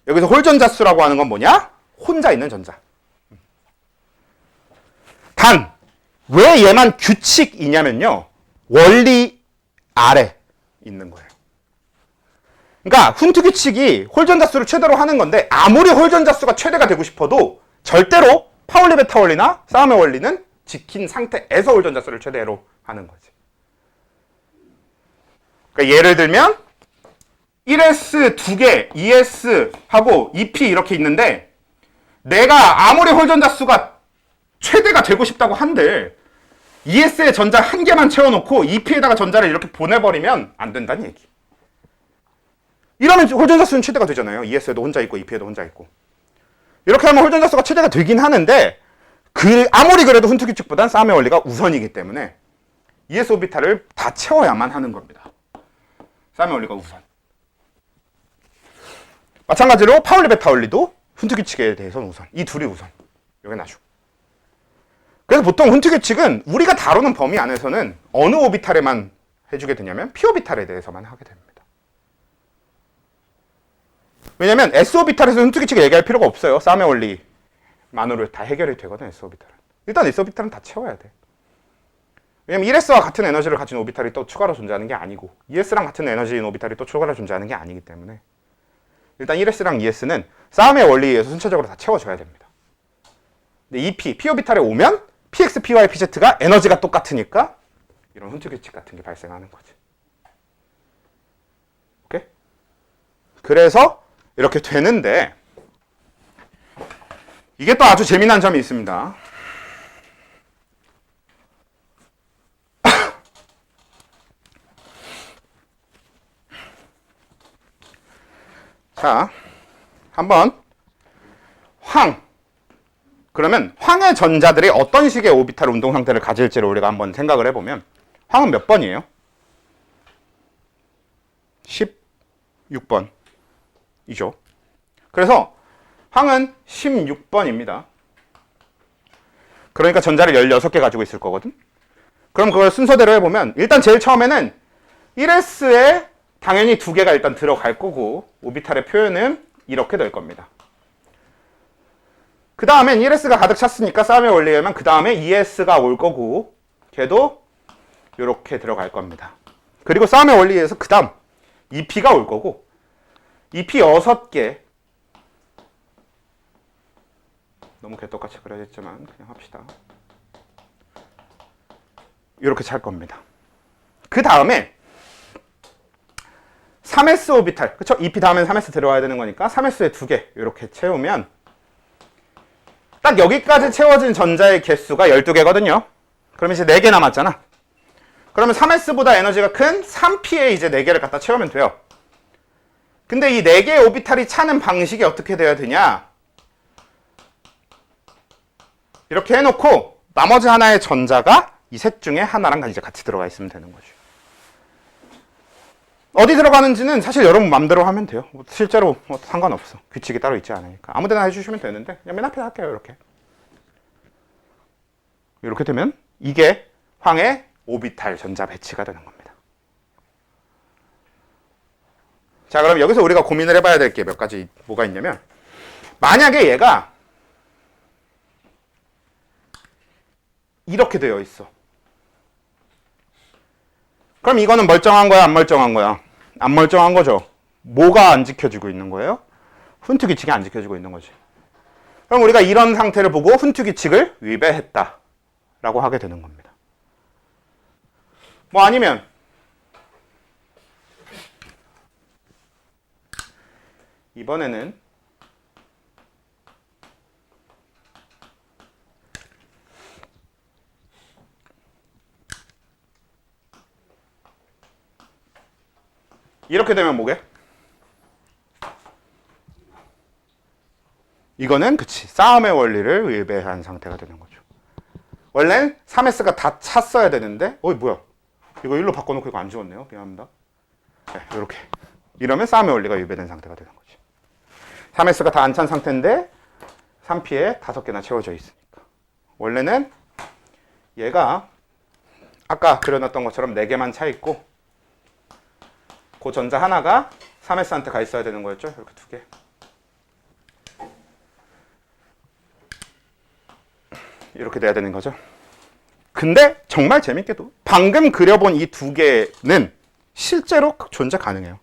Speaker 1: 여기서 홀전자 수라고 하는 건 뭐냐? 혼자 있는 전자. 단, 왜 얘만 규칙이냐면요. 원리 아래 있는 거예요. 그러니까 훈트 규칙이 홀전자 수를 최대로 하는 건데 아무리 홀전자 수가 최대가 되고 싶어도 절대로 파울리 베타 원리나 싸움의 원리는 지킨 상태에서 홀전자 수를 최대로 하는 거지. 그러니까 예를 들면 1S 2개, 2S 하고 2P 이렇게 있는데 내가 아무리 홀전자 수가 최대가 되고 싶다고 한들 2S에 전자 1개만 채워놓고 2P에다가 전자를 이렇게 보내버리면 안 된다는 얘기. 이러면 홀전자 수는 최대가 되잖아요. 2S에도 혼자 있고 2P에도 혼자 있고. 이렇게 하면 홀전자 수가 최대가 되긴 하는데 아무리 그래도 훈트 규칙보단 싸움의 원리가 우선이기 때문에 ES 오비탈을 다 채워야만 하는 겁니다. 싸움의 원리가 우선. 마찬가지로 파울리 베타 원리도 훈트 규칙에 대해서는 우선. 이 둘이 우선. 이게 나중. 그래서 보통 훈트 규칙은 우리가 다루는 범위 안에서는 어느 오비탈에만 해주게 되냐면 p 오비탈에 대해서만 하게 됩니다. 왜냐면 s 오비탈에서 훈트 규칙을 얘기할 필요가 없어요. 싸움의 원리만으로 다 해결이 되거든. s 오비탈은. 일단 s 오비탈은 다 채워야 돼. 왜냐면 1s와 같은 에너지를 가진 오비탈이 또 추가로 존재하는 게 아니고 2s랑 같은 에너지인 오비탈이 또 추가로 존재하는 게 아니기 때문에 일단 1s랑 2s는 싸움의 원리에 의해서 순차적으로 다 채워줘야 됩니다. 근데 EP, p 오비탈에 오면 px, py, pz가 에너지가 똑같으니까 이런 훈트 규칙 같은 게 발생하는 거지. 오케이? 그래서 이렇게 되는데 이게 또 아주 재미난 점이 있습니다. 자, 한번 그러면 황의 전자들이 어떤 식의 오비탈 운동 상태를 가질지를 우리가 한번 생각을 해보면 황은 몇 번이에요? 16번이죠. 그래서 황은 16번입니다. 그러니까 전자를 16개 가지고 있을 거거든. 그럼 그걸 순서대로 해보면 일단 제일 처음에는 1s에 당연히 2개가 일단 들어갈 거고 오비탈의 표현은 이렇게 될 겁니다. 그 다음엔 1s가 가득 찼으니까 싸움의 원리에 의하면 그 다음에 2s가 올 거고 걔도 이렇게 들어갈 겁니다. 그리고 싸움의 원리에 의해서 그 다음 2p가 올 거고 2p 6개 너무 개떡같이 그려졌지만 그냥 합시다. 이렇게 찰 겁니다. 그 다음에 3s 오비탈, 그쵸? 2p 다음엔 3s 들어와야 되는 거니까 3s에 2개 이렇게 채우면 딱 여기까지 채워진 전자의 개수가 12개거든요. 그럼 이제 4개 남았잖아. 그러면 3s보다 에너지가 큰 3p에 이제 4개를 갖다 채우면 돼요. 근데 이 4개의 오비탈이 차는 방식이 어떻게 돼야 되냐? 이렇게 해놓고 나머지 하나의 전자가 이 셋 중에 하나랑 이제 같이 들어가 있으면 되는 거죠. 어디 들어가는지는 사실 여러분 맘대로 하면 돼요. 실제로 상관없어. 규칙이 따로 있지 않으니까. 아무 데나 해주시면 되는데 그냥 맨 앞에 할게요. 이렇게 되면 이게 황의 오비탈 전자 배치가 되는 겁니다. 자, 그럼 여기서 우리가 고민을 해봐야 될 게 몇 가지 뭐가 있냐면 만약에 얘가 이렇게 되어 있어. 그럼 이거는 멀쩡한 거야, 안 멀쩡한 거야? 안 멀쩡한 거죠. 뭐가 안 지켜지고 있는 거예요? 훈트 규칙이 안 지켜지고 있는 거지. 그럼 우리가 이런 상태를 보고 훈트 규칙을 위배했다 라고 하게 되는 겁니다. 뭐 아니면 이번에는 이렇게 되면 뭐게? 이거는 그치 싸움의 원리를 위배한 상태가 되는 거죠. 원래는 3s가 다 찼어야 되는데 뭐야 이거 1로 바꿔놓고 이거 안 지웠네요. 미안합니다. 네, 이렇게 이러면 싸움의 원리가 위배된 상태가 되는 거지. 3s가 다 안 찬 상태인데 3p에 5개나 채워져 있으니까 원래는 얘가 아까 그려놨던 것처럼 4개만 차 있고 그 전자 하나가 3s한테 가 있어야 되는 거였죠? 이렇게 2개. 이렇게 돼야 되는 거죠. 근데 정말 재밌게도 방금 그려본 이 2개는 실제로 존재 가능해요.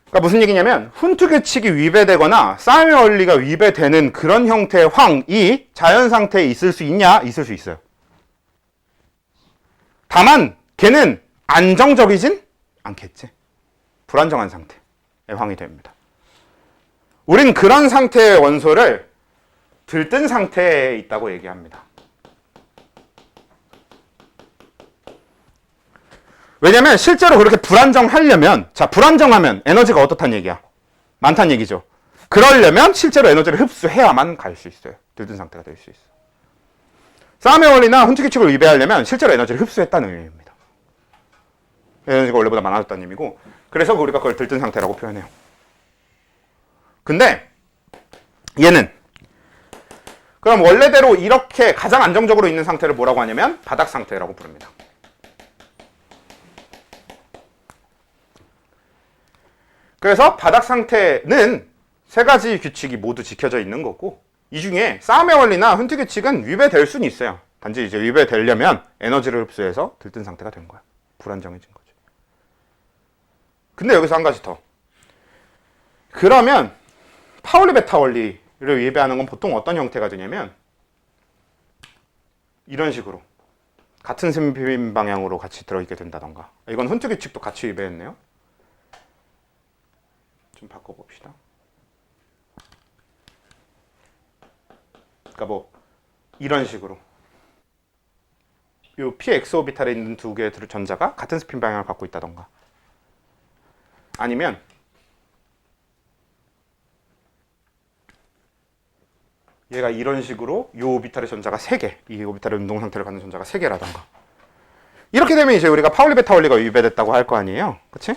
Speaker 1: 그러니까 무슨 얘기냐면 훈트 규칙이 위배되거나 싸움의 원리가 위배되는 그런 형태의 황이 자연 상태에 있을 수 있냐? 있을 수 있어요. 다만 걔는 안정적이진 않겠지. 불안정한 상태의 황이 됩니다. 우린 그런 상태의 원소를 들뜬 상태에 있다고 얘기합니다. 왜냐면 실제로 그렇게 불안정하려면 자 불안정하면 에너지가 어떻다는 얘기야? 많다는 얘기죠. 그러려면 실제로 에너지를 흡수해야만 갈 수 있어요. 들뜬 상태가 될 수 있어. 싸움의 원리나 훈트 규칙을 위배하려면 실제로 에너지를 흡수했다는 의미입니다. 에너지가 원래보다 많아졌다는 의미고, 그래서 우리가 그걸 들뜬 상태라고 표현해요. 근데 얘는 그럼 원래대로 이렇게 가장 안정적으로 있는 상태를 뭐라고 하냐면 바닥 상태라고 부릅니다. 그래서 바닥 상태는 세 가지 규칙이 모두 지켜져 있는 거고, 이 중에 싸움의 원리나 훈트 규칙은 위배될 수는 있어요. 단지 이제 위배되려면 에너지를 흡수해서 들뜬 상태가 된 거야. 불안정해진 거죠. 근데 여기서 한 가지 더. 그러면 파울리 베타 원리를 위배하는 건 보통 어떤 형태가 되냐면 이런 식으로 같은 스핀 방향으로 같이 들어있게 된다던가. 이건 훈트 규칙도 같이 위배했네요. 좀 바꿔봅시다. 그러니까 뭐 이런 식으로 요 px 오비탈에 있는 두 개의 전자가 같은 스핀 방향을 갖고 있다던가, 아니면 얘가 이런 식으로 요 오비탈의 전자가 3개, 이 오비탈의 운동 상태를 갖는 전자가 3개라던가. 이렇게 되면 이제 우리가 파울리 베타 원리가 위배됐다고 할 거 아니에요. 그치?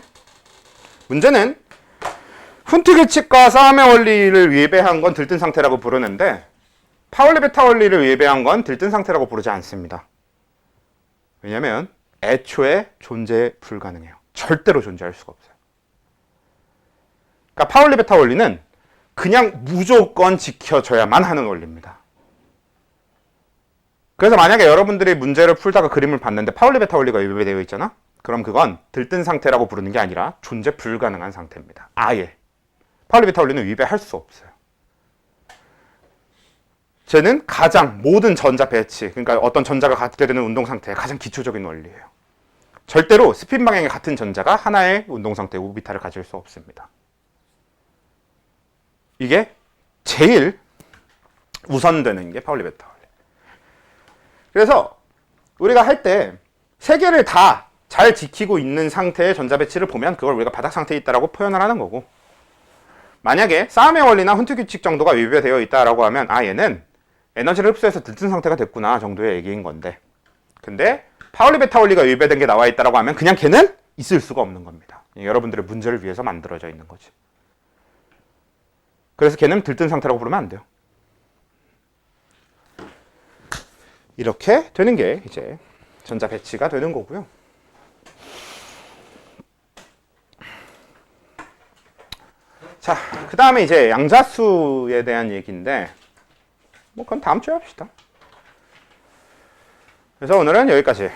Speaker 1: 문제는 훈트 규칙과 싸움의 원리를 위배한 건 들뜬 상태라고 부르는데 파울리 베타 원리를 위배한 건 들뜬 상태라고 부르지 않습니다. 왜냐면 애초에 존재 불가능해요. 절대로 존재할 수가 없어요. 그러니까 파울리 베타 원리는 그냥 무조건 지켜져야만 하는 원리입니다. 그래서 만약에 여러분들이 문제를 풀다가 그림을 봤는데 파울리 베타 원리가 위배되어 있잖아? 그럼 그건 들뜬 상태라고 부르는 게 아니라 존재 불가능한 상태입니다. 아예. 파울리 베타 원리는 위배할 수 없어요. 쟤는 가장 모든 전자 배치, 그러니까 어떤 전자가 갖게 되는 운동 상태의 가장 기초적인 원리예요. 절대로 스핀 방향의 같은 전자가 하나의 운동 상태 오비탈을 가질 수 없습니다. 이게 제일 우선되는 게 파울리 베타 원리. 그래서 우리가 할 때 세 개를 다 잘 지키고 있는 상태의 전자 배치를 보면 그걸 우리가 바닥 상태에 있다라고 표현을 하는 거고, 만약에 싸움의 원리나 훈트 규칙 정도가 위배되어 있다라고 하면 얘는 에너지를 흡수해서 들뜬 상태가 됐구나 정도의 얘기인 건데, 근데 파울리 베타 원리가 위배된 게 나와 있다라고 하면 그냥 걔는 있을 수가 없는 겁니다. 여러분들의 문제를 위해서 만들어져 있는 거지. 그래서 걔는 들뜬 상태라고 부르면 안 돼요. 이렇게 되는 게 이제 전자 배치가 되는 거고요. 자, 그 다음에 이제 양자수에 대한 얘기인데, 뭐 그건 다음 주에 합시다. 그래서 오늘은 여기까지.